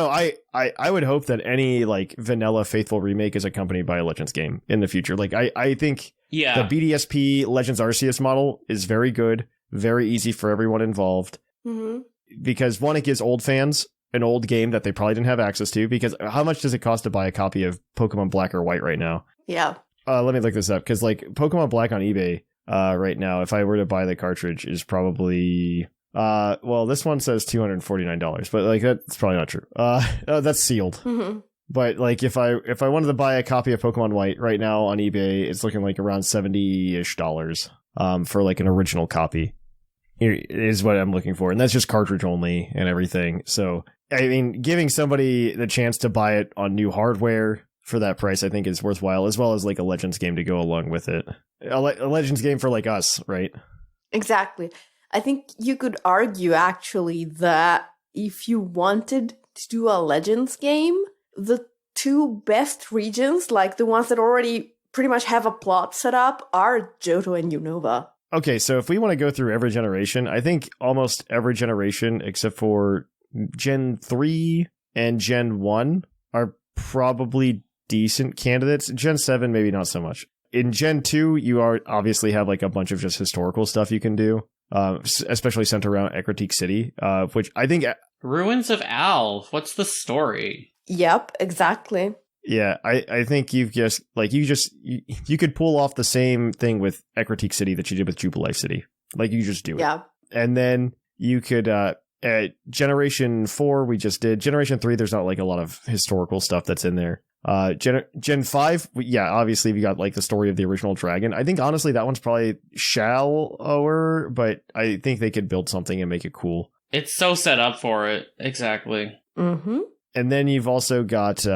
I would hope that any, like, vanilla Faithful remake is accompanied by a Legends game in the future. Like, I think the BDSP Legends Arceus model is very good, very easy for everyone involved. Mm-hmm. Because, one, it gives old fans an old game that they probably didn't have access to. Because how much does it cost to buy a copy of Pokemon Black or White right now? Yeah. Let me look this up. Because, like, Pokemon Black on eBay right now, if I were to buy the cartridge, is probably... well, this one says $249, but like that's probably not true. That's sealed. Mm-hmm. But like if I wanted to buy a copy of Pokemon White right now on eBay, it's looking like around $70-ish for like an original copy. Is what I'm looking for, and that's just cartridge only and everything. So I mean, giving somebody the chance to buy it on new hardware for that price, I think is worthwhile, as well as like a Legends game to go along with it. A Legends game for like us, right? Exactly. I think you could argue, actually, that if you wanted to do a Legends game, the two best regions, like the ones that already pretty much have a plot set up, are Johto and Unova. Okay, so if we want to go through every generation, I think almost every generation except for Gen 3 and Gen 1 are probably decent candidates. Gen 7, maybe not so much. In Gen 2, you obviously have like a bunch of just historical stuff you can do. Especially centered around Ecruteak City, which I think... Ruins of Alv, what's the story? Yep, exactly. Yeah, I think you could pull off the same thing with Ecruteak City that you did with Jubilife City. Like, you just do it. Yeah. And then you could Generation 4 we just did. Generation 3, there's not like a lot of historical stuff that's in there. Gen 5, obviously we got like the story of the original dragon. I think honestly that one's probably shallower, but I think they could build something and make it cool. It's so set up for it. Exactly. Mm-hmm. And then you've also got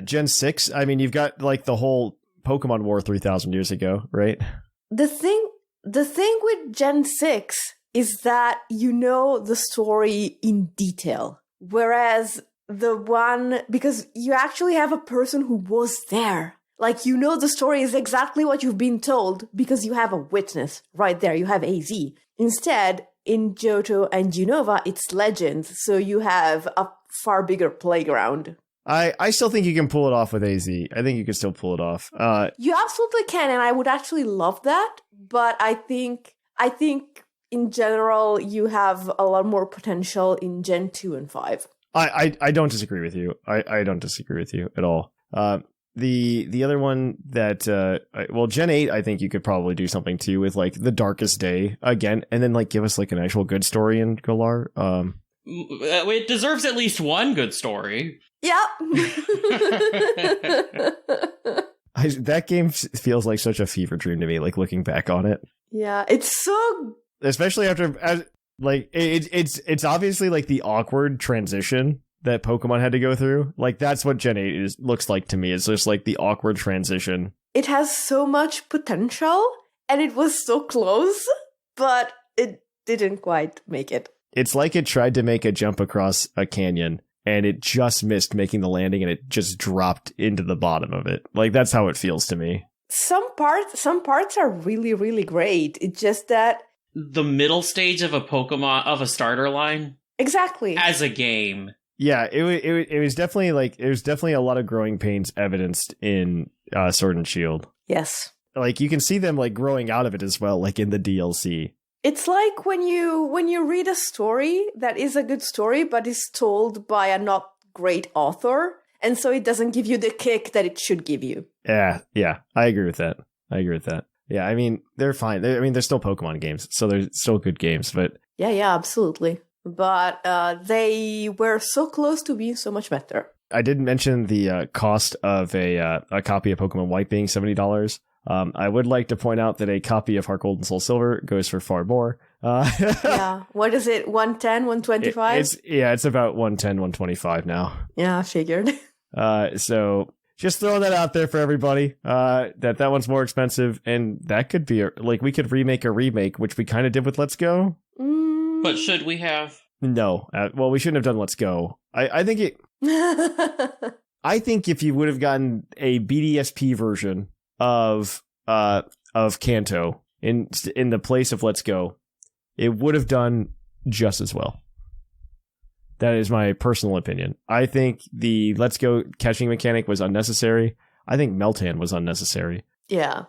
Gen 6. I mean, you've got like the whole Pokemon War 3,000 years ago, right? The thing with Gen 6 is that you know the story in detail. Whereas because you actually have a person who was there. Like, you know the story is exactly what you've been told because you have a witness right there. You have AZ. Instead, in Johto and Unova, it's Legends. So you have a far bigger playground. I still think you can pull it off with AZ. I think you can still pull it off. You absolutely can, and I would actually love that. But I think in general, you have a lot more potential in Gen 2 and 5. I don't disagree with you. I don't disagree with you at all. The other one that Gen 8, I think you could probably do something too with like the Darkest Day again, and then like give us like an actual good story in Galar. It deserves at least one good story. Yeah. That game feels like such a fever dream to me, like looking back on it. Yeah, it's so... Especially after, like, it's obviously like the awkward transition that Pokemon had to go through. Like, that's what Gen 8 looks like to me. It's just like the awkward transition. It has so much potential, and it was so close, but it didn't quite make it. It's like it tried to make a jump across a canyon, and it just missed making the landing, and it just dropped into the bottom of it. Like, that's how it feels to me. Some parts are really, really great. It's just that the middle stage of a starter line, exactly, as a game. Yeah, it was definitely like there's definitely a lot of growing pains evidenced in Sword and Shield. Yes, like you can see them like growing out of it as well, like in the DLC. It's like when you read a story that is a good story, but is told by a not great author, and so it doesn't give you the kick that it should give you. Yeah, I agree with that. Yeah, I mean, they're fine. They're still Pokemon games, so they're still good games, but... Yeah, absolutely. But they were so close to being so much better. I did mention the cost of a copy of Pokemon White being $70. I would like to point out that a copy of Heart Gold and Soul Silver goes for far more. Yeah, what is it, 110, 125? It's about 110, 125 now. Yeah, I figured. So... just throwing that out there for everybody, that one's more expensive, and that could be, we could remake a remake, which we kind of did with Let's Go. But should we have? No. We shouldn't have done Let's Go. I think it... I think if you would have gotten a BDSP version of Kanto in the place of Let's Go, it would have done just as well. That is my personal opinion. I think the Let's Go catching mechanic was unnecessary. I think Meltan was unnecessary. Yeah.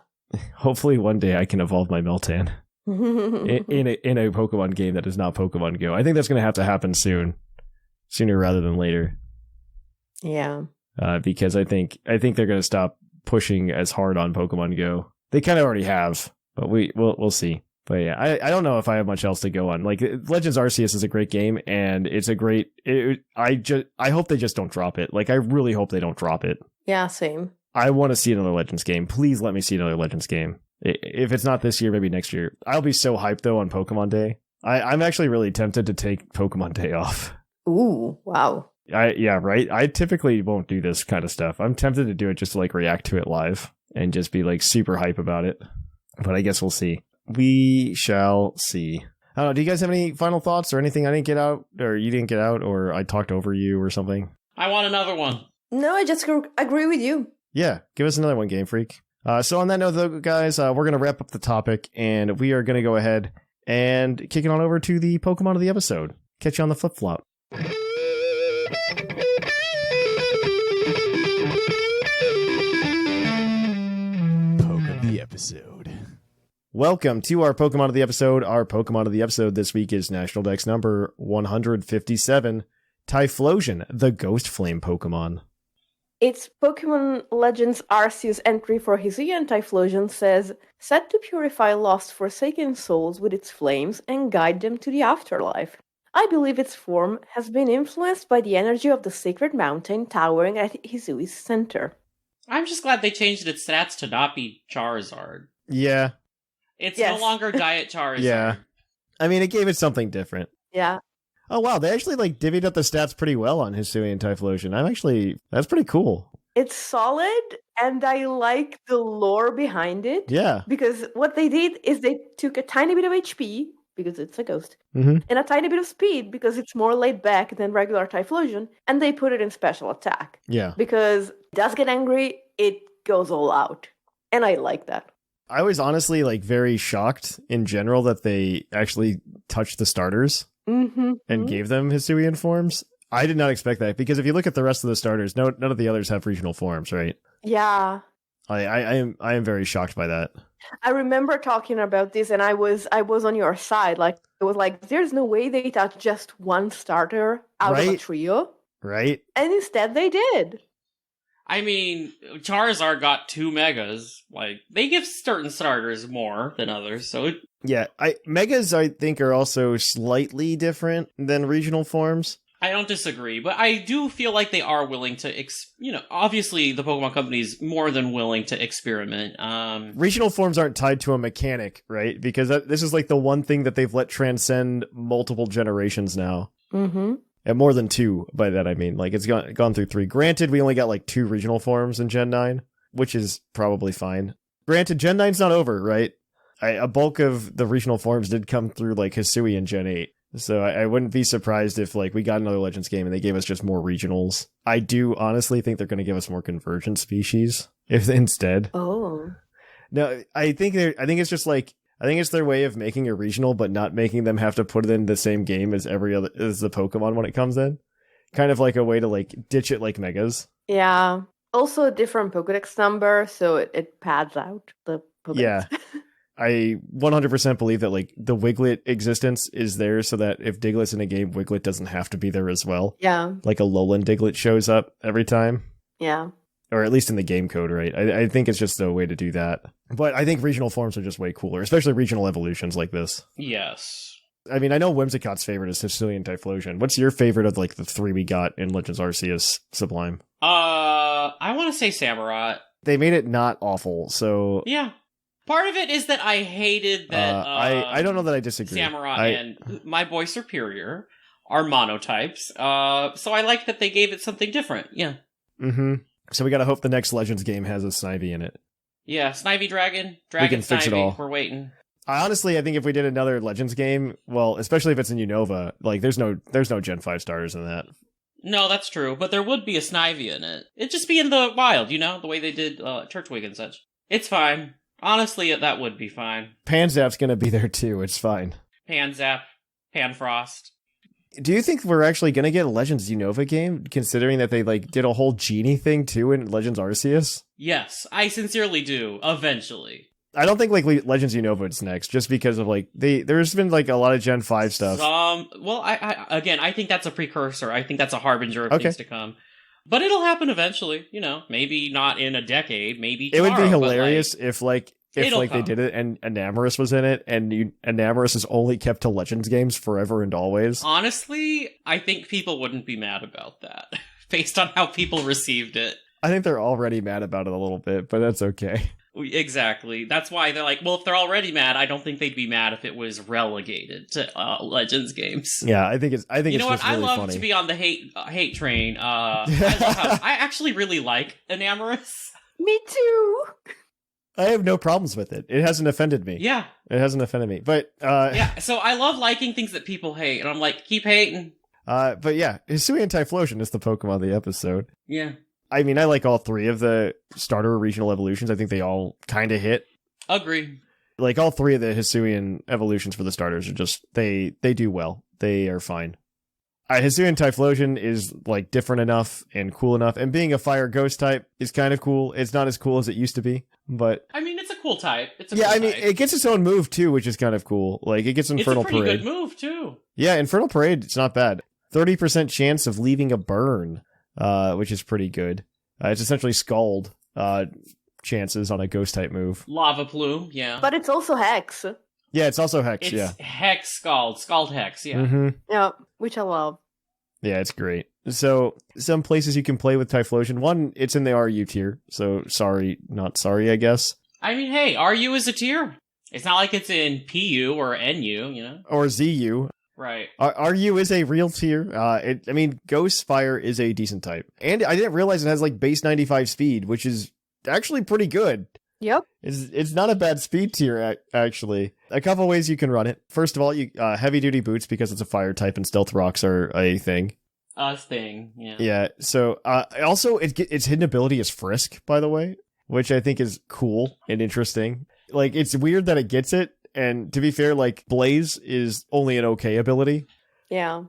Hopefully one day I can evolve my Meltan in a Pokemon game that is not Pokemon Go. I think that's going to have to happen soon. Sooner rather than later. Yeah. Because I think they're going to stop pushing as hard on Pokemon Go. They kind of already have, but we'll see. But yeah, I don't know if I have much else to go on. Like, Legends Arceus is a great game, and it's a great... I hope they just don't drop it. Like, I really hope they don't drop it. Yeah, same. I want to see another Legends game. Please let me see another Legends game. If it's not this year, maybe next year. I'll be so hyped, though, on Pokemon Day. I'm actually really tempted to take Pokemon Day off. Ooh, wow. Yeah, right? I typically won't do this kind of stuff. I'm tempted to do it just to, like, react to it live and just be, like, super hype about it. But I guess we'll see. We shall see. I don't know, do you guys have any final thoughts or anything I didn't get out, or you didn't get out, or I talked over you or something? I want another one. No, I just agree with you. Yeah, give us another one, Game Freak. So on that note, though, guys, we're going to wrap up the topic, and we are going to go ahead and kick it on over to the Pokemon of the episode. Catch you on the flip-flop. Poke of the episode. Welcome to our Pokemon of the episode. Our Pokemon of the episode this week is National Dex number 157, Typhlosion, the Ghost Flame Pokemon. It's Pokemon Legends Arceus entry for Hisuian Typhlosion says, set to purify lost forsaken souls with its flames and guide them to the afterlife. I believe its form has been influenced by the energy of the sacred mountain towering at Hisui's center. I'm just glad they changed its stats to not be Charizard. Yeah. It's no longer Diet Charizard. Yeah. I mean, it gave it something different. Yeah. Oh, wow. They actually, divvied up the stats pretty well on Hisuian Typhlosion. That's pretty cool. It's solid, and I like the lore behind it. Yeah. Because what they did is they took a tiny bit of HP, because it's a ghost, Mm-hmm. and a tiny bit of speed, because it's more laid back than regular Typhlosion, and they put it in special attack. Yeah. Because it does get angry, it goes all out. And I like that. I was honestly, very shocked in general that they actually touched the starters and gave them Hisuian forms. I did not expect that, because if you look at the rest of the starters, none of the others have regional forms, right? Yeah. I am very shocked by that. I remember talking about this, and I was on your side. It was like, there's no way they touched just one starter out of a trio. Right. And instead they did. I mean, Charizard got 2 megas. They give certain starters more than others, so Yeah, megas, I think, are also slightly different than regional forms. I don't disagree, but I do feel like they are willing to, obviously the Pokemon Company is more than willing to experiment. Regional forms aren't tied to a mechanic, right? Because this is the one thing that they've let transcend multiple generations now. Mm-hmm. And more than 2, by that I mean. It's gone through 3. Granted, we only got 2 regional forms in Gen 9, which is probably fine. Granted, Gen 9's not over, right? A bulk of the regional forms did come through Hisui in Gen 8. So I wouldn't be surprised if we got another Legends game and they gave us just more regionals. I do honestly think they're going to give us more convergent species if instead. Oh. No, I think it's just I think it's their way of making a regional but not making them have to put it in the same game as as the Pokemon when it comes in. Kind of like a way to ditch it like Megas. Yeah. Also a different Pokedex number, so it pads out the Pokedex. Yeah. I 100% believe that the Wiglet existence is there so that if Diglett's in a game, Wiglet doesn't have to be there as well. Yeah. A Alolan Diglett shows up every time. Yeah. Or at least in the game code, right? I think it's just a way to do that. But I think regional forms are just way cooler, especially regional evolutions like this. yes. I mean, I know Whimsicott's favorite is Hisuian Typhlosion. What's your favorite of the 3 we got in Legends Arceus Sublime? I want to say Samurott. They made it not awful, so Yeah. Part of it is that I hated that. I don't know that I disagree. Samurott and my boy Superior are monotypes. So I like that they gave it something different. Yeah. Mm-hmm. So we gotta hope the next Legends game has a Snivy in it. Yeah, Snivy Dragon. We can fix it all. We're waiting. I think if we did another Legends game, well, especially if it's in Unova, there's no Gen 5 starters in that. No, that's true, but there would be a Snivy in it. It'd just be in the wild, the way they did Turtwig and such. It's fine. Honestly, that would be fine. Panzap's gonna be there too, it's fine. Panzap, Panfrost. Do you think we're actually gonna get a Legends Unova game, considering that they did a whole genie thing too in Legends Arceus? Yes, I sincerely do, eventually. I don't think Legends Unova is next, just because of there's been a lot of Gen 5 stuff. Well, I think that's a precursor. I think that's a harbinger of things to come. But it'll happen eventually, maybe not in a decade, maybe tomorrow. It would be hilarious if they come. did it and Enamorus was in it, and Enamorus is only kept to Legends games forever and always. Honestly, I think people wouldn't be mad about that, based on how people received it. I think they're already mad about it a little bit, but that's okay. Exactly. That's why they're well, if they're already mad, I don't think they'd be mad if it was relegated to Legends games. Yeah, I think it's you know what? just really I love funny. to be on the hate train. I actually really like Enamorus. Me too. I have no problems with it. It hasn't offended me. Yeah. It hasn't offended me. But yeah, so I love liking things that people hate, and I'm keep hating. But yeah, Hisuian Typhlosion is the Pokemon of the episode. Yeah. I mean, I like all 3 of the starter regional evolutions. I think they all kind of hit. Agree. All 3 of the Hisuian evolutions for the starters are just, they do well. They are fine. Hisuian Typhlosion is different enough and cool enough, and being a fire ghost type is kind of cool. It's not as cool as it used to be, but I mean, it's a cool type. It gets its own move too, which is kind of cool. It gets Infernal Parade. It's a pretty good move too. Yeah, Infernal Parade, it's not bad. 30% chance of leaving a burn, which is pretty good. It's essentially Scald chances on a ghost type move. Lava Plume, yeah. But it's also Hex. Yeah, it's also Hex, It's Hex Scald Hex, yeah. Mm-hmm. Yeah, which I love. Yeah, it's great. So, some places you can play with Typhlosion. One, it's in the RU tier, so sorry, not sorry, I guess. I mean, hey, RU is a tier. It's not like it's in PU or NU, you know? Or ZU. Right. RU is a real tier. Ghost Fire is a decent type. And I didn't realize it has, like, base 95 speed, which is actually pretty good. Yep. It's not a bad speed tier, actually. A couple ways you can run it. First of all, you heavy-duty boots, because it's a fire type and stealth rocks are a thing. A thing, yeah. Yeah, so also its hidden ability is Frisk, by the way, which I think is cool and interesting. Like, it's weird that it gets it, and to be fair, like, Blaze is only an okay ability. Yeah.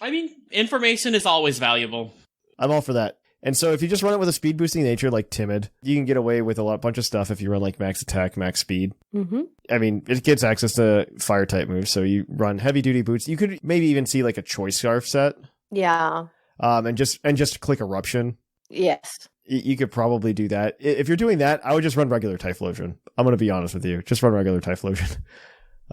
I mean, information is always valuable. I'm all for that. And so if you just run it with a speed boosting nature like Timid, you can get away with bunch of stuff if you run like max attack, max speed. Mm-hmm. I mean, it gets access to fire type moves, so you run heavy duty boots. You could maybe even see like a choice scarf set. Yeah. And just click Eruption. Yes. You could probably do that. If you're doing that, I would just run regular Typhlosion. I'm going to be honest with you. Just run regular Typhlosion.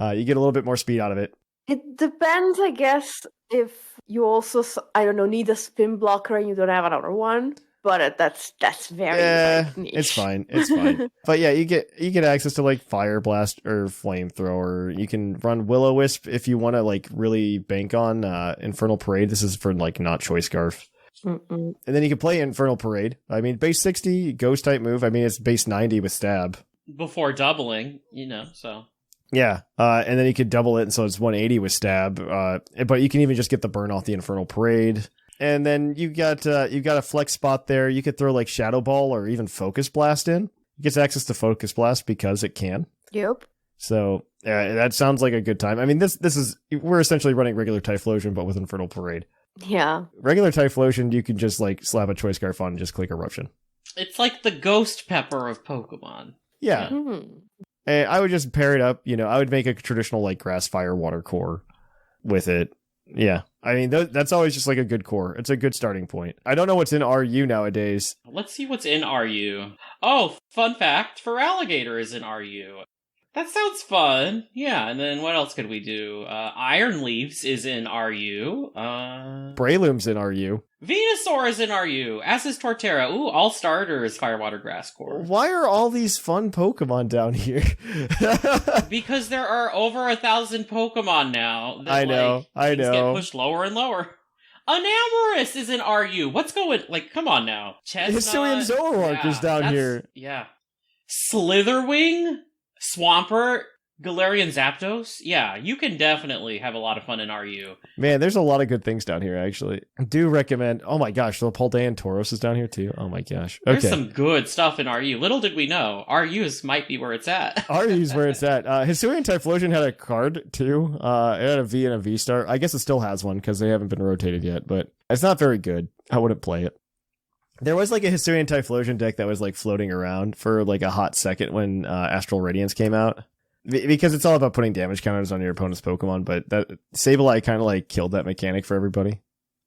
You get a little bit more speed out of it. It depends, I guess, if you also, I don't know, need a spin blocker and you don't have another one. But that's very like, niche. It's fine. It's fine. But yeah, you get access to like Fire Blast or Flamethrower. You can run Will-O-Wisp if you want to like really bank on Infernal Parade. This is for like not Choice Scarf. Mm-mm. And then you can play Infernal Parade. I mean, base 60 Ghost type move. I mean, it's base 90 with Stab. Before doubling, so. Yeah, and then you could double it, and so it's 180 with Stab. But you can even just get the burn off the Infernal Parade. And then you got a flex spot there. You could throw like Shadow Ball or even Focus Blast in. It gets access to Focus Blast because it can. Yep. So that sounds like a good time. I mean, we're essentially running regular Typhlosion, but with Infernal Parade. Yeah. Regular Typhlosion, you can just like slap a Choice Scarf on and just click Eruption. It's like the Ghost Pepper of Pokemon. Yeah. Mm-hmm. And I would just pair it up. I would make a traditional like Grass, Fire, Water core with it. Yeah. I mean, that's always just like a good core. It's a good starting point. I don't know what's in RU nowadays. Let's see what's in RU. Oh, fun fact, Feraligatr is in RU. That sounds fun. Yeah, and then what else could we do? Iron Leaves is in RU. Breloom's in RU. Venusaur is in RU, as is Torterra. Ooh, all starters, Fire, Water, Grass core. Why are all these fun Pokemon down here? Because there are over 1,000 Pokemon now. That, I know. Get pushed lower and lower. Enamorus is in RU. What's going... come on now. Chestnut. Hisuian Zoroark is down here. Yeah. Slitherwing, Swampert, Galarian Zapdos. Yeah, you can definitely have a lot of fun in RU. Man, there's a lot of good things down here, actually. I do recommend... Oh my gosh, the Paldean Tauros is down here too. Oh my gosh. Okay. There's some good stuff in RU. Little did we know, RU's might be where it's at. RU's where it's at. Hisuian Typhlosion had a card too. It had a V and a V-Star. I guess it still has one because they haven't been rotated yet, but it's not very good. I wouldn't play it. There was like a Hisuian Typhlosion deck that was like floating around for like a hot second when Astral Radiance came out. Because it's all about putting damage counters on your opponent's Pokemon, but that Sableye kind of like killed that mechanic for everybody.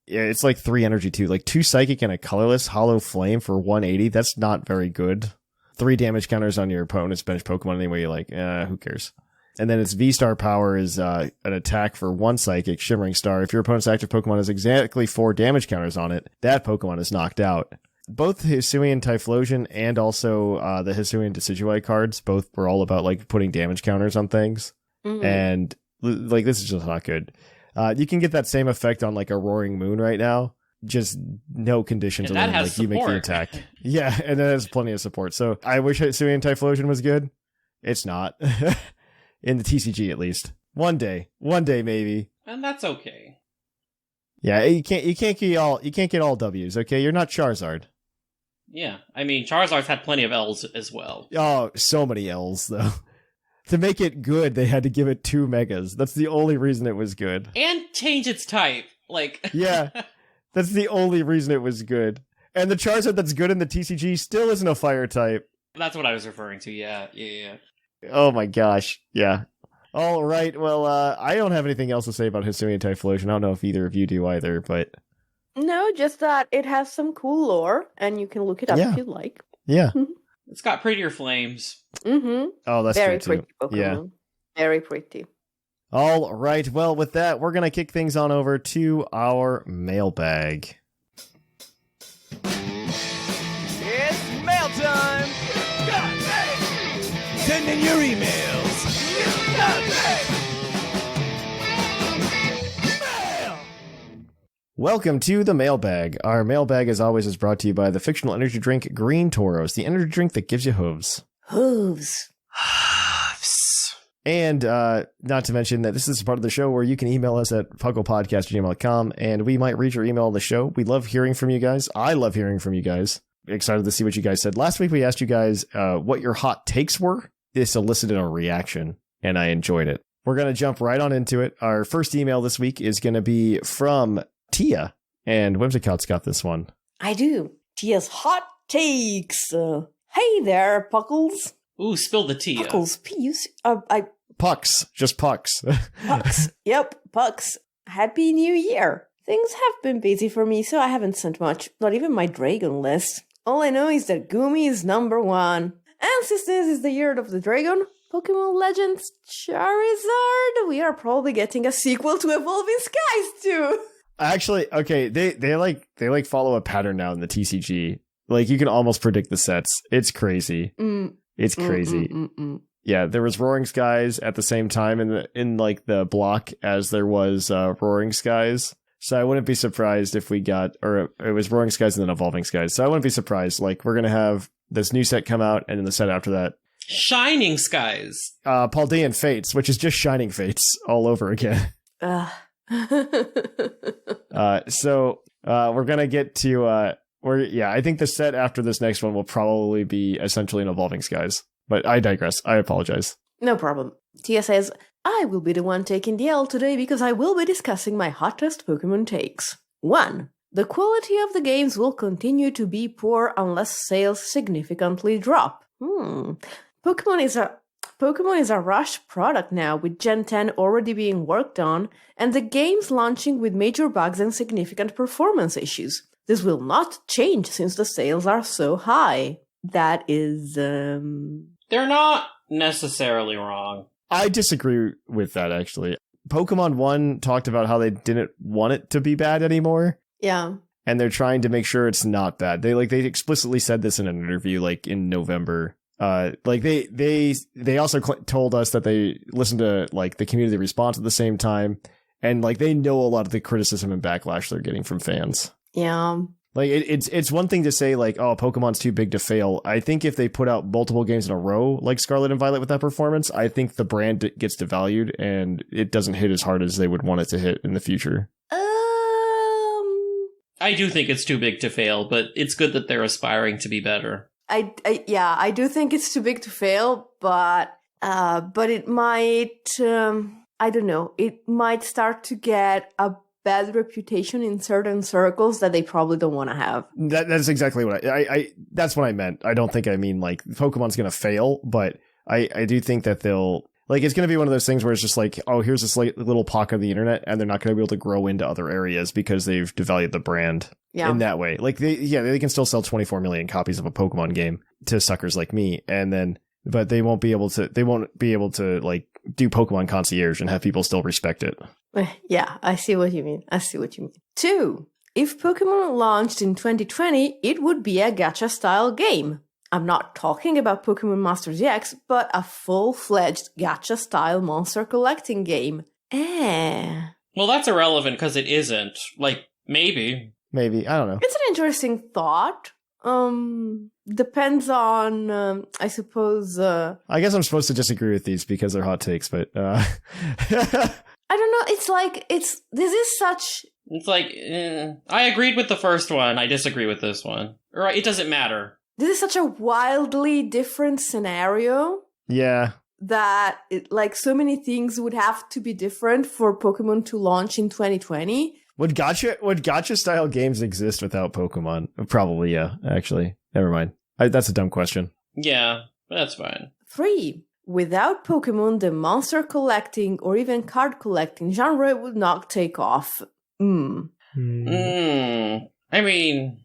Yeah, it's like 3 energy too. Like 2 psychic and a colorless Hollow Flame for 180. That's not very good. 3 damage counters on your opponent's bench Pokemon anyway. You're like, who cares? And then its V-Star power is an attack for 1 psychic, Shimmering Star. If your opponent's active Pokemon has exactly 4 damage counters on it, that Pokemon is knocked out. Both Hisuian Typhlosion and also the Hisuian Decidueye cards both were all about like putting damage counters on things. Mm-hmm. And like this is just not good. You can get that same effect on like a Roaring Moon right now. Just no conditions. And that has like you make the attack. Yeah, and it has plenty of support. So I wish Hisuian Typhlosion was good. It's not. In the TCG at least. One day maybe. And that's okay. Yeah, you can't get all W's, okay? You're not Charizard. Yeah, I mean, Charizard's had plenty of L's as well. Oh, so many L's, though. To make it good, they had to give it 2 megas. That's the only reason it was good. And change its type. Yeah, that's the only reason it was good. And the Charizard that's good in the TCG still isn't a fire type. That's what I was referring to, yeah. Oh my gosh, yeah. All right, well, I don't have anything else to say about Hisuian Typhlosion. I don't know if either of you do either, but... No, just that it has some cool lore, and you can look it up if you like. Yeah. It's got prettier flames. Mm-hmm. Oh, that's very true, too. pretty Pokemon. Very pretty. All right. Well, with that, we're going to kick things on over to our mailbag. It's mail time! Send in your emails! Mail! Welcome to the mailbag. Our mailbag, as always, is brought to you by the fictional energy drink Green Toros, the energy drink that gives you hooves. Hooves. And not to mention that this is part of the show where you can email us at puclpodcast@gmail.com, and we might read your email on the show. We love hearing from you guys. I love hearing from you guys. Excited to see what you guys said. Last week we asked you guys what your hot takes were. This elicited a reaction, and I enjoyed it. We're going to jump right on into it. Our first email this week is going to be from Tia, and Whimsicott's got this one. I do. Tia's hot takes. Hey there, Puckles. Ooh, spill the tea. Puckles. P-U-C... Pucks. Just pucks. Pucks. Yep, Pucks. Happy New Year. Things have been busy for me, so I haven't sent much. Not even my Dragon list. All I know is that Gumi is number 1. And since this is the year of the Dragon, Pokemon Legends Charizard, we are probably getting a sequel to Evolving Skies too. Actually, okay, they follow a pattern now in the TCG. Like, you can almost predict the sets. It's crazy. It's crazy. Yeah, there was Roaring Skies at the same time in the block as there was Roaring Skies. So I wouldn't be surprised if we got, or it was Roaring Skies and then Evolving Skies. So I wouldn't be surprised. Like, we're going to have this new set come out, and then the set after that. Shining Skies. Paldean Fates, which is just Shining Fates all over again. So we're going to get to, I think the set after this next one will probably be essentially an Evolving Skies. But I digress. I apologize. No problem. Tia says, I will be the one taking the L today because I will be discussing my hottest Pokemon takes. 1. The quality of the games will continue to be poor unless sales significantly drop. Pokemon is a rush product now, with Gen 10 already being worked on, and the games launching with major bugs and significant performance issues. This will not change since the sales are so high. That is, They're not necessarily wrong. I disagree with that, actually. Pokemon 1 talked about how they didn't want it to be bad anymore. Yeah. And they're trying to make sure it's not bad. They explicitly said this in an interview, like, in November. They also told us that they listened to, like, the community response at the same time. And, like, they know a lot of the criticism and backlash they're getting from fans. Yeah. Like, it's one thing to say, like, oh, Pokemon's too big to fail. I think if they put out multiple games in a row, like Scarlet and Violet with that performance, I think the brand gets devalued and it doesn't hit as hard as they would want it to hit in the future. I do think it's too big to fail, but it's good that they're aspiring to be better. I do think it's too big to fail, but it might, I don't know, it might start to get a bad reputation in certain circles that they probably don't want to have. That's exactly what I that's what I meant. I don't think I mean, like, Pokemon's going to fail, but I do think that they'll, like, it's going to be one of those things where it's just like, oh, here's this little pocket of the internet, and they're not going to be able to grow into other areas because they've devalued the brand in that way. Like, they can still sell 24 million copies of a Pokemon game to suckers like me, but they won't be able to like do Pokemon Concierge and have people still respect it. Yeah, I see what you mean. 2. If Pokemon launched in 2020, it would be a gacha-style game. I'm not talking about Pokemon Masters EX, but a full-fledged gacha-style monster collecting game. Well, that's irrelevant because it isn't. Like, maybe. I don't know. It's an interesting thought. Depends on, I suppose, I guess I'm supposed to disagree with these because they're hot takes, but, I don't know, it's like, this is such... It's like, I agreed with the first one, I disagree with this one. Or, it doesn't matter. This is such a wildly different scenario. Yeah. That, so many things would have to be different for Pokemon to launch in 2020. Would gacha style games exist without Pokemon? Probably, yeah, actually. Never mind. That's a dumb question. Yeah, that's fine. 3. Without Pokemon, the monster collecting or even card collecting genre would not take off. I mean...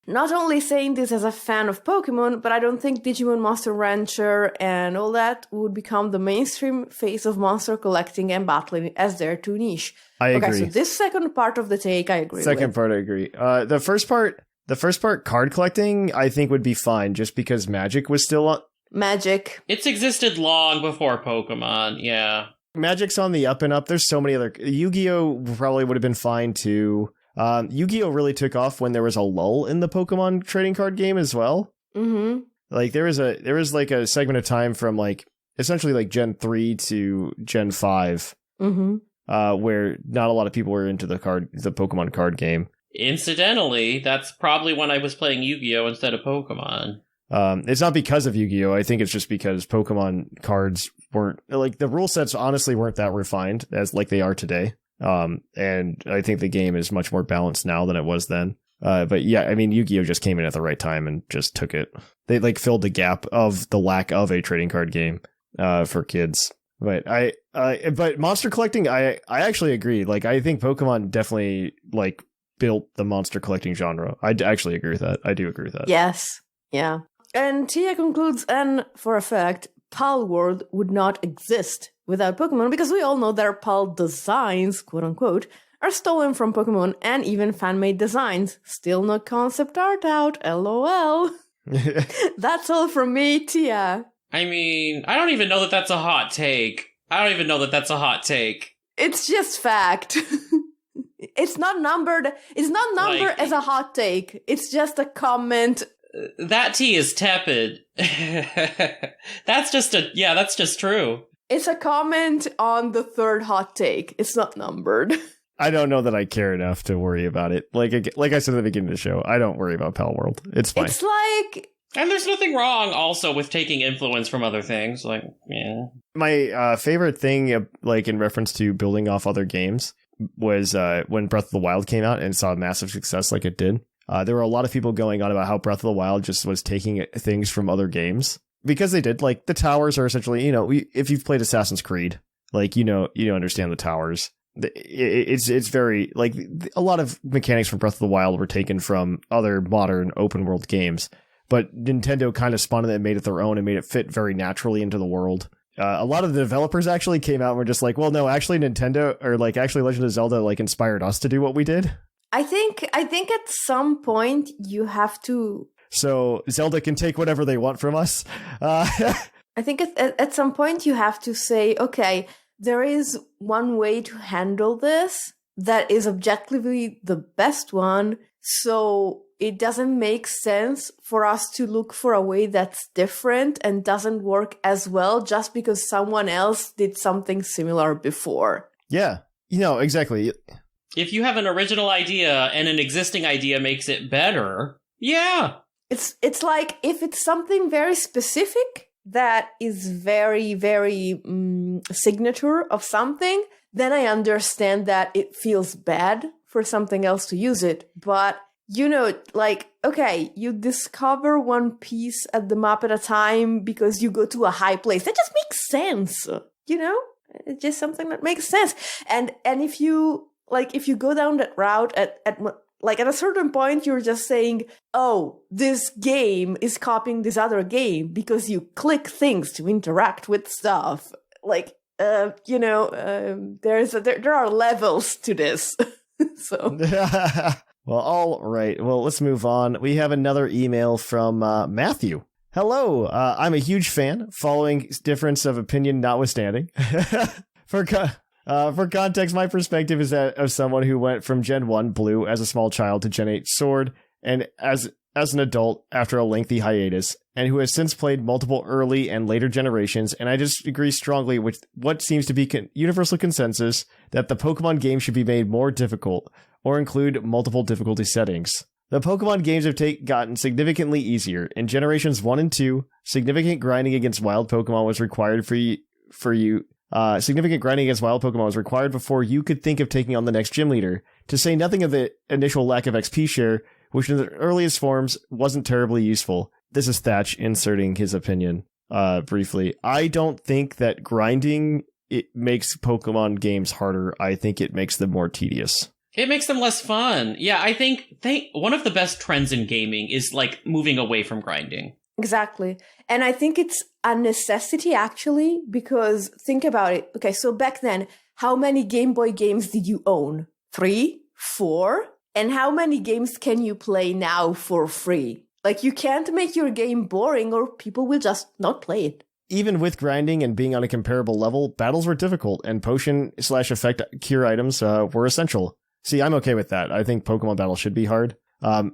not only saying this as a fan of Pokemon, but I don't think Digimon Monster Rancher and all that would become the mainstream face of monster collecting and battling, as they're too niche. I agree. Okay, so this second part of the take, I agree Second with. part, I agree. The first part, card collecting, I think would be fine, just because Magic was still on. Magic. It's existed long before Pokemon, yeah. Magic's on the up and up. There's so many other... Yu-Gi-Oh! Probably would have been fine, too. Yu-Gi-Oh! Really took off when there was a lull in the Pokemon trading card game as well. Mm-hmm. Like, there was like a segment of time from, like, essentially, like, Gen 3 to Gen 5, where not a lot of people were into the Pokemon card game. Incidentally, that's probably when I was playing Yu-Gi-Oh! Instead of Pokemon. It's not because of Yu-Gi-Oh! I think it's just because Pokemon cards weren't, like, the rule sets honestly weren't that refined as like they are today. And I think the game is much more balanced now than it was then. But yeah, I mean, Yu-Gi-Oh! Just came in at the right time and just took it. They like filled the gap of the lack of a trading card game, for kids. But but monster collecting, I actually agree. Like, I think Pokemon definitely like built the monster collecting genre. I actually agree with that. I do agree with that. Yes. Yeah. And Tia concludes, and for a fact, PAL World would not exist without Pokemon, because we all know their PAL designs, quote unquote, are stolen from Pokemon, and even fan-made designs. Still no concept art out, lol. That's all from me, Tia. I mean, I don't even know that that's a hot take. It's just fact. It's not numbered. It's not numbered Like, as a hot take. It's just a comment. That tea is tepid. That's just true. It's a comment on the third hot take. It's not numbered. I don't know that I care enough to worry about it. Like I said at the beginning of the show, I don't worry about Pal World. It's fine. It's like... And there's nothing wrong also with taking influence from other things. Like, yeah. My favorite thing, like in reference to building off other games, was when Breath of the Wild came out and saw massive success like it did. There were a lot of people going on about how Breath of the Wild just was taking things from other games. Because they did. Like, the towers are essentially, if you've played Assassin's Creed, like, you understand the towers. It's very, like, a lot of mechanics from Breath of the Wild were taken from other modern open world games. But Nintendo kind of spun it and made it their own and made it fit very naturally into the world. A lot of the developers actually came out and were just like, well, no, actually Nintendo, or like actually Legend of Zelda, like inspired us to do what we did. I think at some point you have to... So Zelda can take whatever they want from us. I think at some point you have to say, okay, there is one way to handle this that is objectively the best one. So it doesn't make sense for us to look for a way that's different and doesn't work as well just because someone else did something similar before. Yeah, exactly. If you have an original idea and an existing idea makes it better, yeah. It's like if it's something very specific that is very, very signature of something, then I understand that it feels bad for something else to use it. But, like, okay, you discover one piece at the map at a time because you go to a high place. That just makes sense, It's just something that makes sense. And if you go down that route at a certain point, you're just saying, oh, this game is copying this other game because you click things to interact with stuff. Like, there are levels to this. So. Well, all right. Well, let's move on. We have another email from Matthew. Hello. I'm a huge fan, following difference of opinion notwithstanding. For context, my perspective is that of someone who went from Gen 1 Blue as a small child to Gen 8 Sword, and as an adult after a lengthy hiatus, and who has since played multiple early and later generations, and I just agree strongly with what seems to be universal consensus that the Pokemon game should be made more difficult, or include multiple difficulty settings. The Pokemon games have gotten significantly easier. In Generations 1 and 2, significant grinding against wild Pokemon was required significant grinding against wild Pokemon was required before you could think of taking on the next gym leader, to say nothing of the initial lack of XP share, which in the earliest forms wasn't terribly useful. This is Thatch inserting his opinion briefly. I don't think that grinding it makes Pokemon games harder. I think it makes them more tedious. It makes them less fun. Yeah, I think one of the best trends in gaming is like moving away from grinding. Exactly. And I think it's a necessity, actually, because think about it. Okay, so back then, how many Game Boy games did you own? 3? 4? And how many games can you play now for free? Like, you can't make your game boring or people will just not play it. Even with grinding and being on a comparable level, battles were difficult, and potion/effect cure items were essential. See, I'm okay with that. I think Pokemon battles should be hard.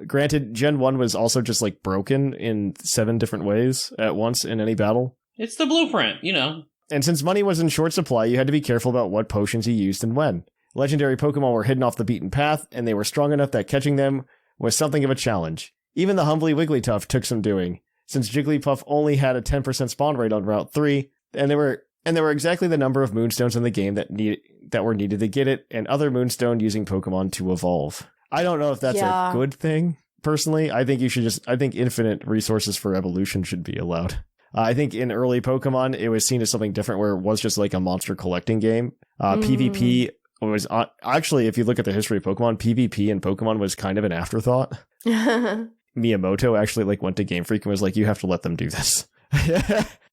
Granted, Gen 1 was also just like broken in 7 different ways at once in any battle. It's the blueprint, you know. And since money was in short supply, you had to be careful about what potions you used and when. Legendary Pokemon were hidden off the beaten path, and they were strong enough that catching them was something of a challenge. Even the humbly Wigglytuff took some doing, since Jigglypuff only had a 10% spawn rate on Route 3, and there were exactly the number of Moonstones in the game that were needed to get it, and other Moonstone using Pokemon to evolve. I don't know if that's a good thing, personally. I think I think infinite resources for evolution should be allowed. I think in early Pokemon, it was seen as something different where it was just like a monster collecting game. PvP was, actually, if you look at the history of Pokemon, PvP in Pokemon was kind of an afterthought. Miyamoto actually like went to Game Freak and was like, you have to let them do this.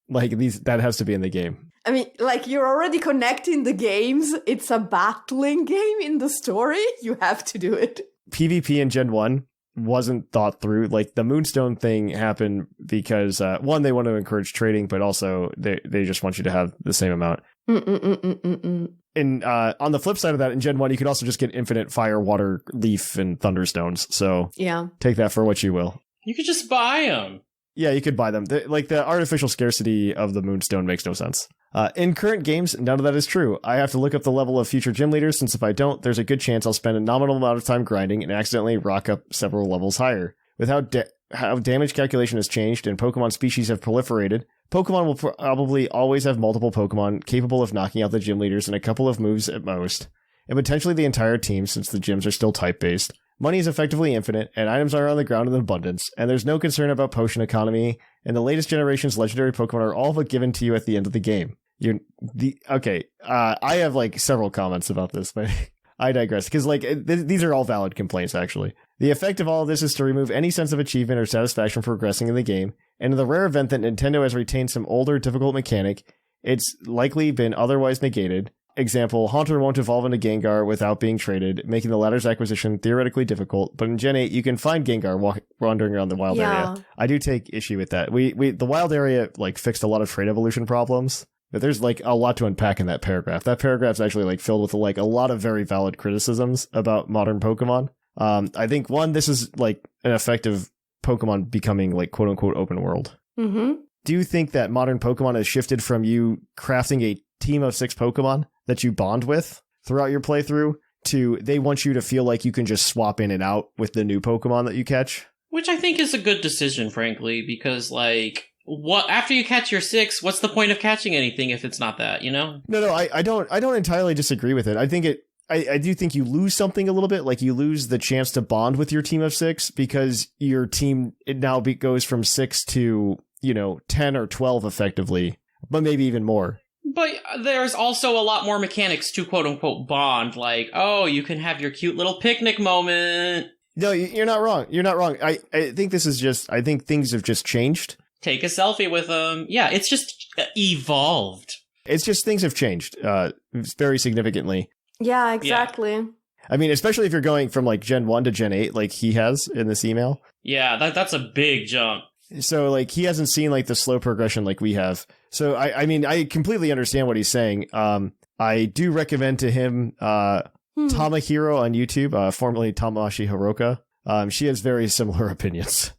Like that has to be in the game. I mean, like, you're already connecting the games. It's a battling game in the story. You have to do it. PvP in Gen 1 wasn't thought through. Like, the Moonstone thing happened because, one, they want to encourage trading, but also they just want you to have the same amount. And on the flip side of that, in Gen 1, you could also just get infinite fire, water, leaf, and thunderstones. So yeah, take that for what you will. You could just buy them. Yeah, you could buy them. The artificial scarcity of the Moonstone makes no sense. In current games, none of that is true. I have to look up the level of future gym leaders, since if I don't, there's a good chance I'll spend a nominal amount of time grinding and accidentally rock up several levels higher. With how damage calculation has changed and Pokemon species have proliferated, Pokemon will probably always have multiple Pokemon capable of knocking out the gym leaders in a couple of moves at most, and potentially the entire team since the gyms are still type-based. Money is effectively infinite, and items are on the ground in abundance, and there's no concern about potion economy, and the latest generation's legendary Pokemon are all but given to you at the end of the game. I have like several comments about this, but I digress, because like these are all valid complaints, actually. The effect of all of this is to remove any sense of achievement or satisfaction for progressing in the game, and in the rare event that Nintendo has retained some older, difficult mechanic, it's likely been otherwise negated. Example, Haunter won't evolve into Gengar without being traded, making the latter's acquisition theoretically difficult, but in Gen 8 you can find Gengar wandering around the wild area. I do take issue with that. The wild area like fixed a lot of trait evolution problems, but there's like a lot to unpack in that paragraph. That paragraph's actually like filled with like a lot of very valid criticisms about modern Pokemon. I think one, this is like an effect of Pokemon becoming like quote unquote open world. Mm-hmm. Do you think that modern Pokemon has shifted from you crafting a team of 6 Pokemon that you bond with throughout your playthrough to they want you to feel like you can just swap in and out with the new Pokemon that you catch? Which I think is a good decision, frankly, because like after you catch your 6, what's the point of catching anything if it's not that, you know? No, I don't entirely disagree with it. I think I do think you lose something a little bit, like you lose the chance to bond with your team of 6 because your team now goes from 6 to, 10 or 12 effectively, but maybe even more. But there's also a lot more mechanics to quote-unquote bond, like, oh, you can have your cute little picnic moment. No, you're not wrong. You're not wrong. I think this is just, I think things have just changed. Take a selfie with them. Yeah, it's just evolved. It's just things have changed very significantly. Yeah, exactly. Yeah. I mean, especially if you're going from like Gen 1 to Gen 8, like he has in this email. Yeah, that's a big jump. So, like, he hasn't seen, like, the slow progression like we have. So, I mean, I completely understand what he's saying. I do recommend to him Tamahiro on YouTube, formerly Tamashi Hiroka. She has very similar opinions.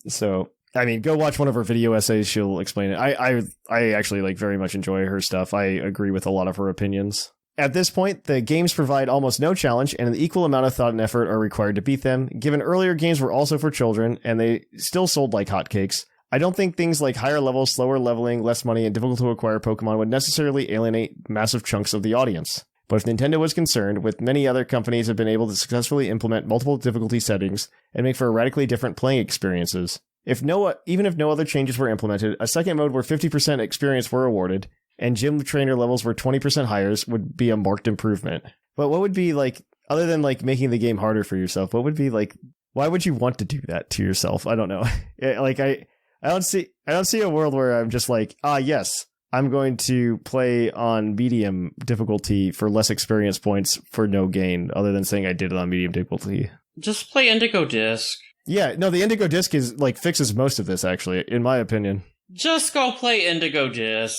So, I mean, go watch one of her video essays. She'll explain it. I actually, like, very much enjoy her stuff. I agree with a lot of her opinions. At this point, the games provide almost no challenge, and an equal amount of thought and effort are required to beat them. Given earlier games were also for children, and they still sold like hotcakes, I don't think things like higher levels, slower leveling, less money, and difficult to acquire Pokemon would necessarily alienate massive chunks of the audience. But if Nintendo was concerned, with many other companies have been able to successfully implement multiple difficulty settings and make for radically different playing experiences. Even if no other changes were implemented, a second mode where 50% experience were awarded, and gym trainer levels were 20% higher would be a marked improvement. But what would be like other than like making the game harder for yourself, what would be like, why would you want to do that to yourself? I don't know. I don't see a world where I'm just like, yes, I'm going to play on medium difficulty for less experience points for no gain, other than saying I did it on medium difficulty. Just play Indigo Disc. Yeah, no, the Indigo Disc is like fixes most of this, actually, in my opinion. Just go play Indigo Disc.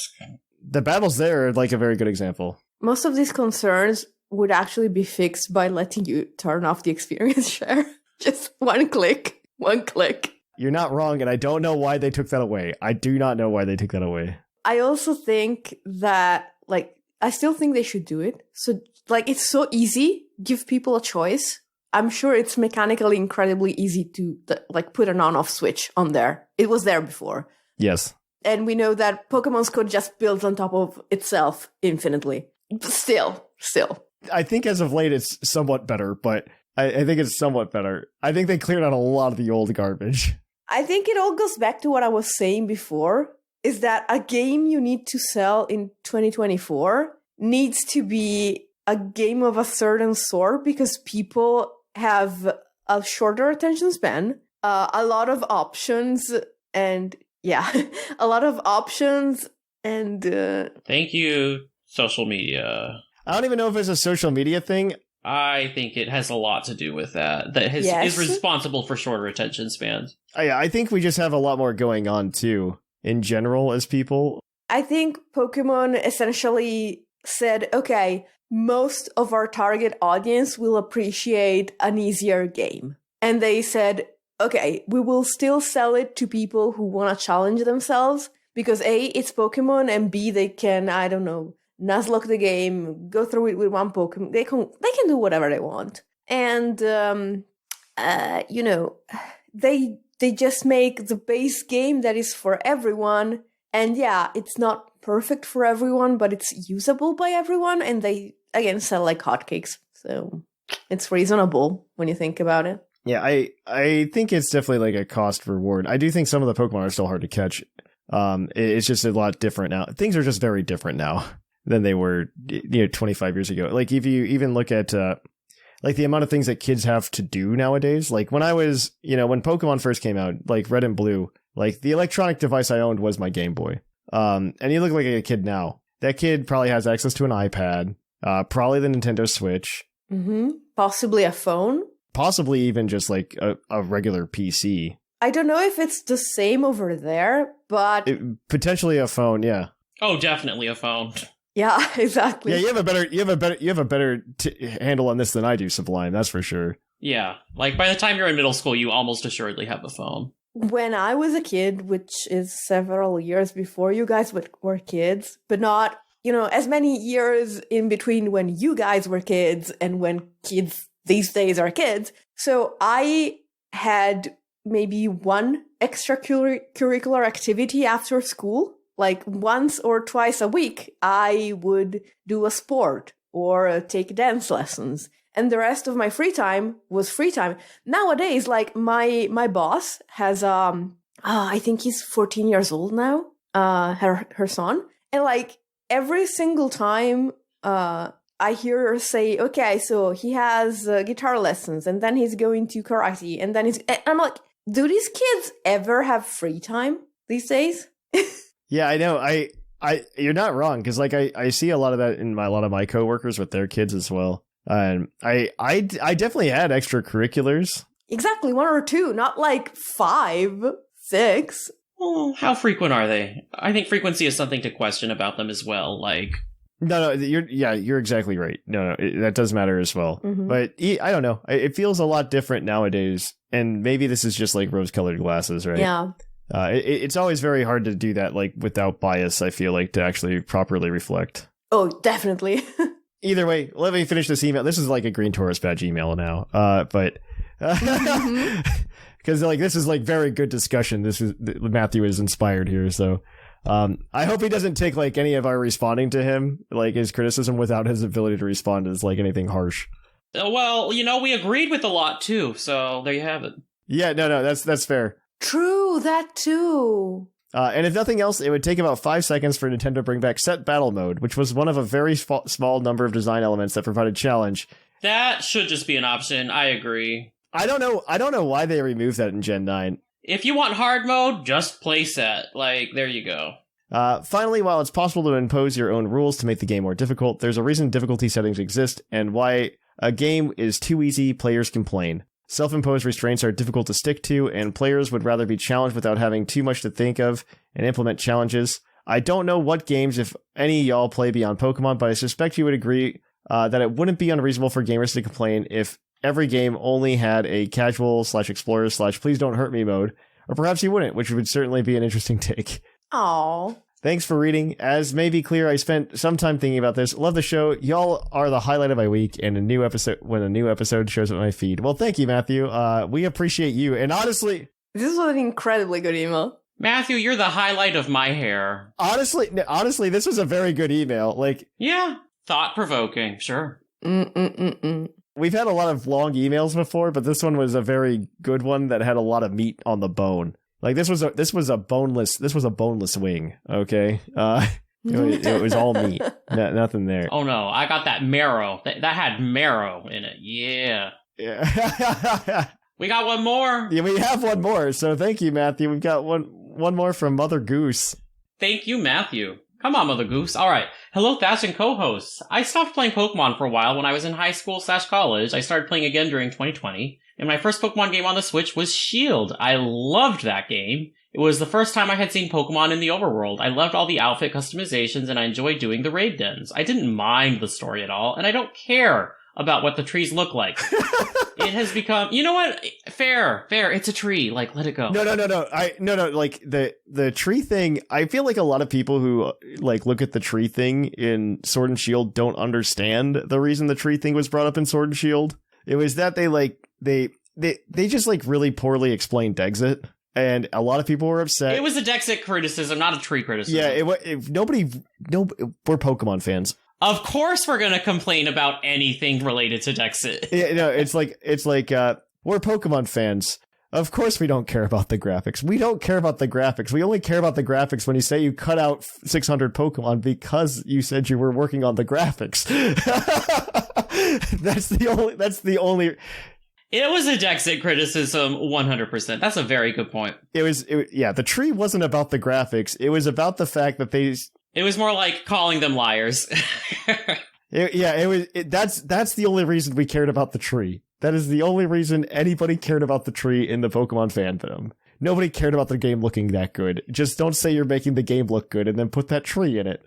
The battles there are like a very good example. Most of these concerns would actually be fixed by letting you turn off the experience share. Just one click. You're not wrong, and I don't know why they took that away. I do not know why they took that away. I also think that, like, I still think they should do it. So, like, it's so easy. Give people a choice. I'm sure it's mechanically incredibly easy to, like, put an on-off switch on there. It was there before. Yes. And we know that Pokemon's code just builds on top of itself infinitely. Still. I think as of late it's somewhat better, but I think it's somewhat better. I think they cleared out a lot of the old garbage. I think it all goes back to what I was saying before, is that a game you need to sell in 2024 needs to be a game of a certain sort, because people have a shorter attention span, a lot of options, and a lot of options, and thank you, social media. I don't even know if it's a social media thing. I think it has a lot to do with that. Is responsible for shorter attention spans. I think we just have a lot more going on, too, in general, as people. I think Pokemon essentially said, okay, most of our target audience will appreciate an easier game. And they said, okay, we will still sell it to people who want to challenge themselves, because A, it's Pokemon, and B, they can, I don't know, Nuzlocke the game, go through it with one Pokemon. They can do whatever they want. And, they just make the base game that is for everyone. And yeah, it's not perfect for everyone, but it's usable by everyone. And they, again, sell like hotcakes. So it's reasonable when you think about it. Yeah, I think it's definitely like a cost reward. I do think some of the Pokemon are still hard to catch. It's just a lot different now. Things are just very different now than they were, 25 years ago. Like if you even look at like the amount of things that kids have to do nowadays. Like when I was, when Pokemon first came out, like Red and Blue, like the electronic device I owned was my Game Boy. And you look like a kid now. That kid probably has access to an iPad, probably the Nintendo Switch. Mm-hmm. Possibly a phone. Possibly even just like a regular PC. I don't know if it's the same over there, but potentially a phone, yeah. Oh, definitely a phone. Yeah, exactly. Yeah, you have a better handle on this than I do, Sublime. That's for sure. Yeah, like by the time you're in middle school, you almost assuredly have a phone. When I was a kid, which is several years before you guys were kids, but not, as many years in between when you guys were kids and when kids these days are kids. So I had maybe one extracurricular activity after school. Like once or twice a week, I would do a sport or take dance lessons. And the rest of my free time was free time. Nowadays, like my boss has, I think he's 14 years old now, her son. And like every single time, I hear her say, okay, so he has guitar lessons, and then he's going to karate, and then I'm like, do these kids ever have free time these days? Yeah, I know. You're not wrong, because like I see a lot of that in a lot of my coworkers with their kids as well. And I definitely had extracurriculars. Exactly, 1 or 2, not like 5, 6. Well, how frequent are they? I think frequency is something to question about them as well. Like, no, you're exactly right. No, that does matter as well. Mm-hmm. But I don't know. It feels a lot different nowadays, and maybe this is just like rose-colored glasses, right? Yeah. It's always very hard to do that, like without bias. I feel like to actually properly reflect. Oh, definitely. Either way, let me finish this email. This is like a Green Taurus badge email now, but because like this is like very good discussion. Matthew is inspired here, so I hope he doesn't take like any of our responding to him, like his criticism, without his ability to respond as like anything harsh. Well, we agreed with a lot too, so there you have it. Yeah, no, that's fair. True, that too. And if nothing else, it would take about 5 seconds for Nintendo to bring back Set Battle Mode, which was one of a very small number of design elements that provided challenge, That should just be an option. I agree. I don't know why they removed that in Gen 9. If you want hard mode, just play set. Like, there you go. Finally, while it's possible to impose your own rules to make the game more difficult, there's a reason difficulty settings exist, and why a game is too easy, players complain. Self-imposed restraints are difficult to stick to, and players would rather be challenged without having too much to think of and implement challenges. I don't know what games, if any, y'all play beyond Pokemon, but I suspect you would agree that it wouldn't be unreasonable for gamers to complain if every game only had a casual/explorer/please don't hurt me mode, or perhaps you wouldn't, which would certainly be an interesting take. Aww. Thanks for reading. As may be clear, I spent some time thinking about this. Love the show. Y'all are the highlight of my week, and when a new episode shows up on my feed. Well, thank you, Matthew. We appreciate you. And honestly, this was an incredibly good email. Matthew, you're the highlight of my hair. Honestly, this was a very good email. Like, yeah, thought-provoking, sure. We've had a lot of long emails before, but this one was a very good one that had a lot of meat on the bone. Like, this was a boneless wing, okay? It was all meat. Nothing there. Oh no, I got that marrow. That had marrow in it. Yeah. We got one more. Yeah, we have one more. So thank you, Matthew. We've got one more from Mother Goose. Thank you, Matthew. Come on, Mother Goose. All right. Hello, Thatch and co-hosts. I stopped playing Pokemon for a while when I was in high school/college. I started playing again during 2020. And my first Pokemon game on the Switch was Shield. I loved that game. It was the first time I had seen Pokemon in the overworld. I loved all the outfit customizations, and I enjoyed doing the raid dens. I didn't mind the story at all, and I don't care about what the trees look like. It has become, you know what? Fair. It's a tree. Like, let it go. No. Like the tree thing. I feel like a lot of people who like look at the tree thing in Sword and Shield don't understand the reason the tree thing was brought up in Sword and Shield. It was that they just like really poorly explained Dexit, and a lot of people were upset. It was a Dexit criticism, not a tree criticism. Yeah, we're Pokemon fans. Of course we're going to complain about anything related to Dexit. Yeah, no, it's like we're Pokemon fans. Of course we don't care about the graphics. We don't care about the graphics. We only care about the graphics when you say you cut out 600 Pokemon because you said you were working on the graphics. That's the only. It was a Dexit criticism, 100%. That's a very good point. The tree wasn't about the graphics. It was about the fact that It was more like calling them liars. That's the only reason we cared about the tree. That is the only reason anybody cared about the tree in the Pokemon fandom. Nobody cared about the game looking that good. Just don't say you're making the game look good and then put that tree in it.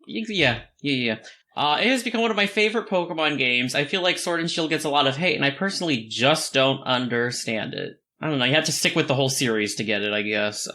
Yeah. It has become one of my favorite Pokemon games. I feel like Sword and Shield gets a lot of hate, and I personally just don't understand it. I don't know, you have to stick with the whole series to get it, I guess.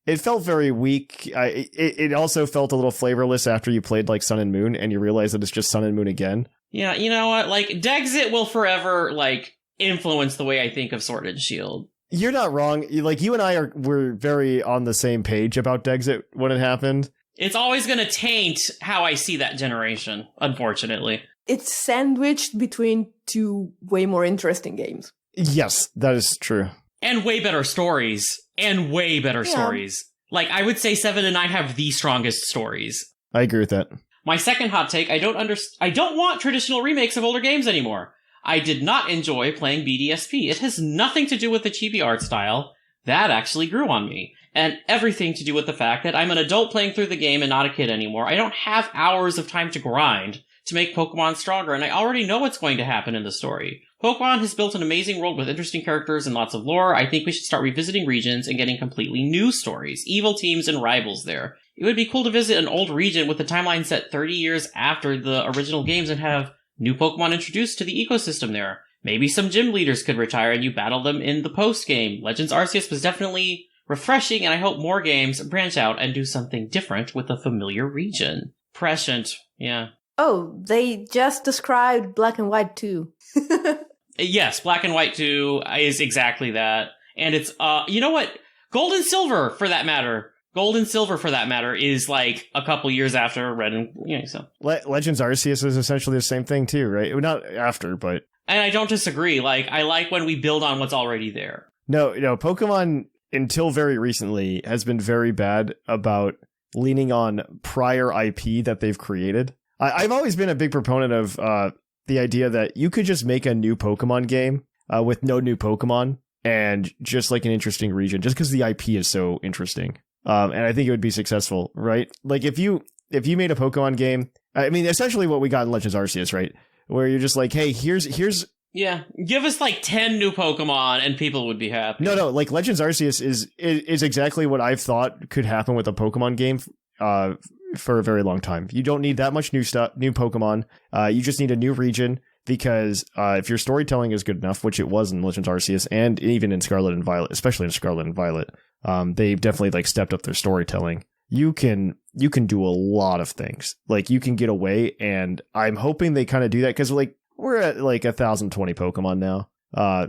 It felt very weak. It also felt a little flavorless after you played like Sun and Moon, and you realize that it's just Sun and Moon again. Yeah, you know what? Like, Dexit will forever, like, influence the way I think of Sword and Shield. You're not wrong. Like, you and I were very on the same page about Dexit when it happened. It's always going to taint how I see that generation, unfortunately. It's sandwiched between two way more interesting games. Yes, that is true. And way better stories. Stories. Like, I would say 7 and 9 have the strongest stories. I agree with that. My second hot take, I don't want traditional remakes of older games anymore. I did not enjoy playing BDSP. It has nothing to do with the chibi art style. That actually grew on me. And everything to do with the fact that I'm an adult playing through the game and not a kid anymore. I don't have hours of time to grind to make Pokemon stronger, and I already know what's going to happen in the story. Pokemon has built an amazing world with interesting characters and lots of lore. I think we should start revisiting regions and getting completely new stories, evil teams, and rivals there. It would be cool to visit an old region with the timeline set 30 years after the original games and have new Pokemon introduced to the ecosystem there. Maybe some gym leaders could retire and you battle them in the post-game. Legends Arceus was definitely refreshing, and I hope more games branch out and do something different with a familiar region. Prescient, yeah. Oh, they just described Black and White 2. Yes, Black and White 2 is exactly that. And it's, you know what? Gold and Silver, for that matter. Is like a couple years after Red and, so. Legends Arceus is essentially the same thing too, right? Not after, but. And I don't disagree. Like, I like when we build on what's already there. No, Pokemon, until very recently, has been very bad about leaning on prior IP that they've created. I've always been a big proponent of the idea that you could just make a new Pokemon game with no new Pokemon and just like an interesting region, just because the IP is so interesting. And I think it would be successful, right? Like if you made a Pokemon game, I mean, essentially what we got in Legends Arceus, right? Where you're just like, hey, here's yeah, give us like 10 new Pokemon and people would be happy. No, like Legends Arceus is exactly what I've thought could happen with a Pokemon game for a very long time. You don't need that much new Pokemon. You just need a new region, because if your storytelling is good enough, which it was in Legends Arceus and even in Scarlet and Violet, especially in Scarlet and Violet, they've definitely like stepped up their storytelling. You can do a lot of things. Like you can get away, and I'm hoping they kind of do that, because like we're at like 1,020 Pokemon now. I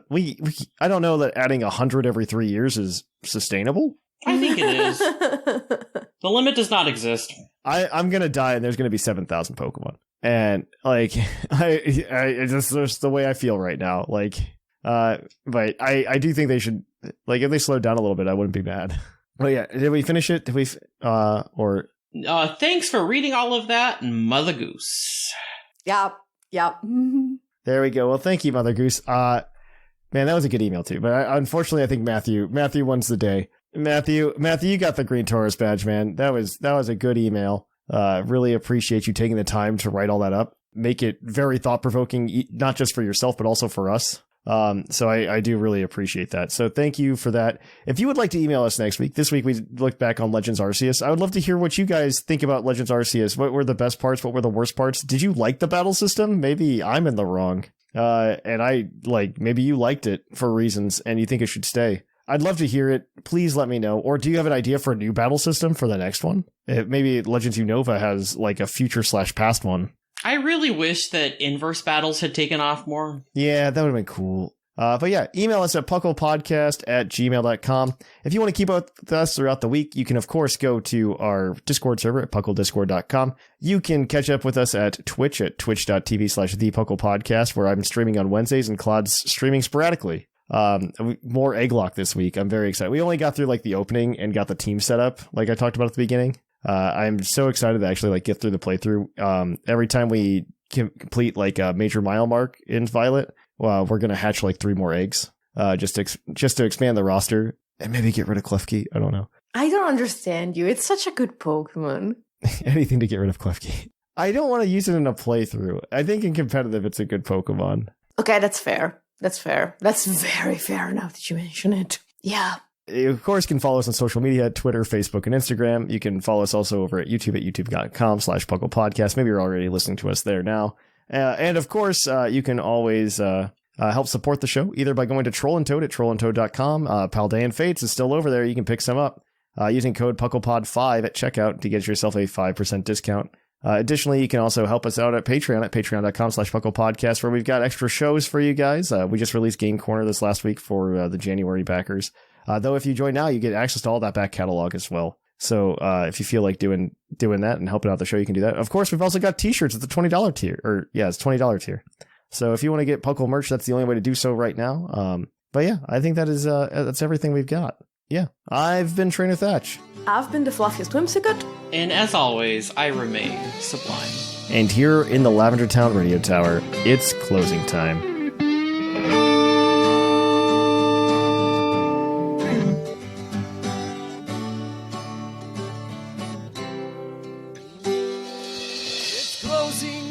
don't know that adding 100 every 3 years is sustainable. I think it is. The limit does not exist. I'm gonna die, and there's gonna be 7,000 Pokemon, and like it's just the way I feel right now. Like, but I do think they should, like, if they slowed down a little bit, I wouldn't be mad. Oh yeah, did we finish it? Did we or? Thanks for reading all of that, Mother Goose. Yep. There we go. Well, thank you, Mother Goose. Man, that was a good email too. But unfortunately, I think Matthew wins the day. Matthew, you got the Green Taurus badge, man. That was a good email. Really appreciate you taking the time to write all that up. Make it very thought provoking, not just for yourself, but also for us. So I do really appreciate that. So thank you for that. If you would like to email us next week, this week we look back on Legends Arceus. I would love to hear what you guys think about Legends Arceus. What were the best parts? What were the worst parts? Did you like the battle system? Maybe I'm in the wrong. And maybe you liked it for reasons and you think it should stay. I'd love to hear it. Please let me know. Or do you have an idea for a new battle system for the next one? Maybe Legends Unova has like a future/past one. I really wish that inverse battles had taken off more. Yeah, that would have been cool. But yeah, email us at puclpodcast@gmail.com. If you want to keep up with us throughout the week, you can, of course, go to our Discord server at pucklediscord.com. You can catch up with us at Twitch at twitch.tv/thepucklepodcast, where I'm streaming on Wednesdays and Claude's streaming sporadically. More Egglock this week. I'm very excited. We only got through like the opening and got the team set up, like I talked about at the beginning. I'm so excited to actually like get through the playthrough. Every time we complete like a major mile mark in Violet, we're gonna hatch like 3 more eggs, just to expand the roster and maybe get rid of Klefki. I don't know. I don't understand you. It's such a good Pokemon. Anything to get rid of Klefki. I don't want to use it in a playthrough. I think in competitive, it's a good Pokemon. Okay, that's fair. That's very fair now that you mention it. Yeah. You, of course, can follow us on social media, Twitter, Facebook, and Instagram. You can follow us also over at YouTube at youtube.com/pucklepodcast. Maybe you're already listening to us there now. And of course, you can always help support the show, either by going to Troll and Toad at trollandtoad.com. Paldean Fates is still over there. You can pick some up using code PucklePod5 at checkout to get yourself a 5% discount. Additionally, you can also help us out at Patreon at patreon.com/pucklepodcast, where we've got extra shows for you guys. We just released Game Corner this last week for the January backers. Though if you join now, you get access to all that back catalog as well. So if you feel like doing that and helping out the show, you can do that. Of course, we've also got t-shirts at the $20 tier. It's $20 tier. So if you want to get Puckle merch, that's the only way to do so right now. But yeah, I think that is that's everything we've got. Yeah, I've been Trainer Thatch. I've been the fluffiest Whimsicott. And as always, I remain Sublime. And here in the Lavender Town Radio Tower, it's closing time. It's closing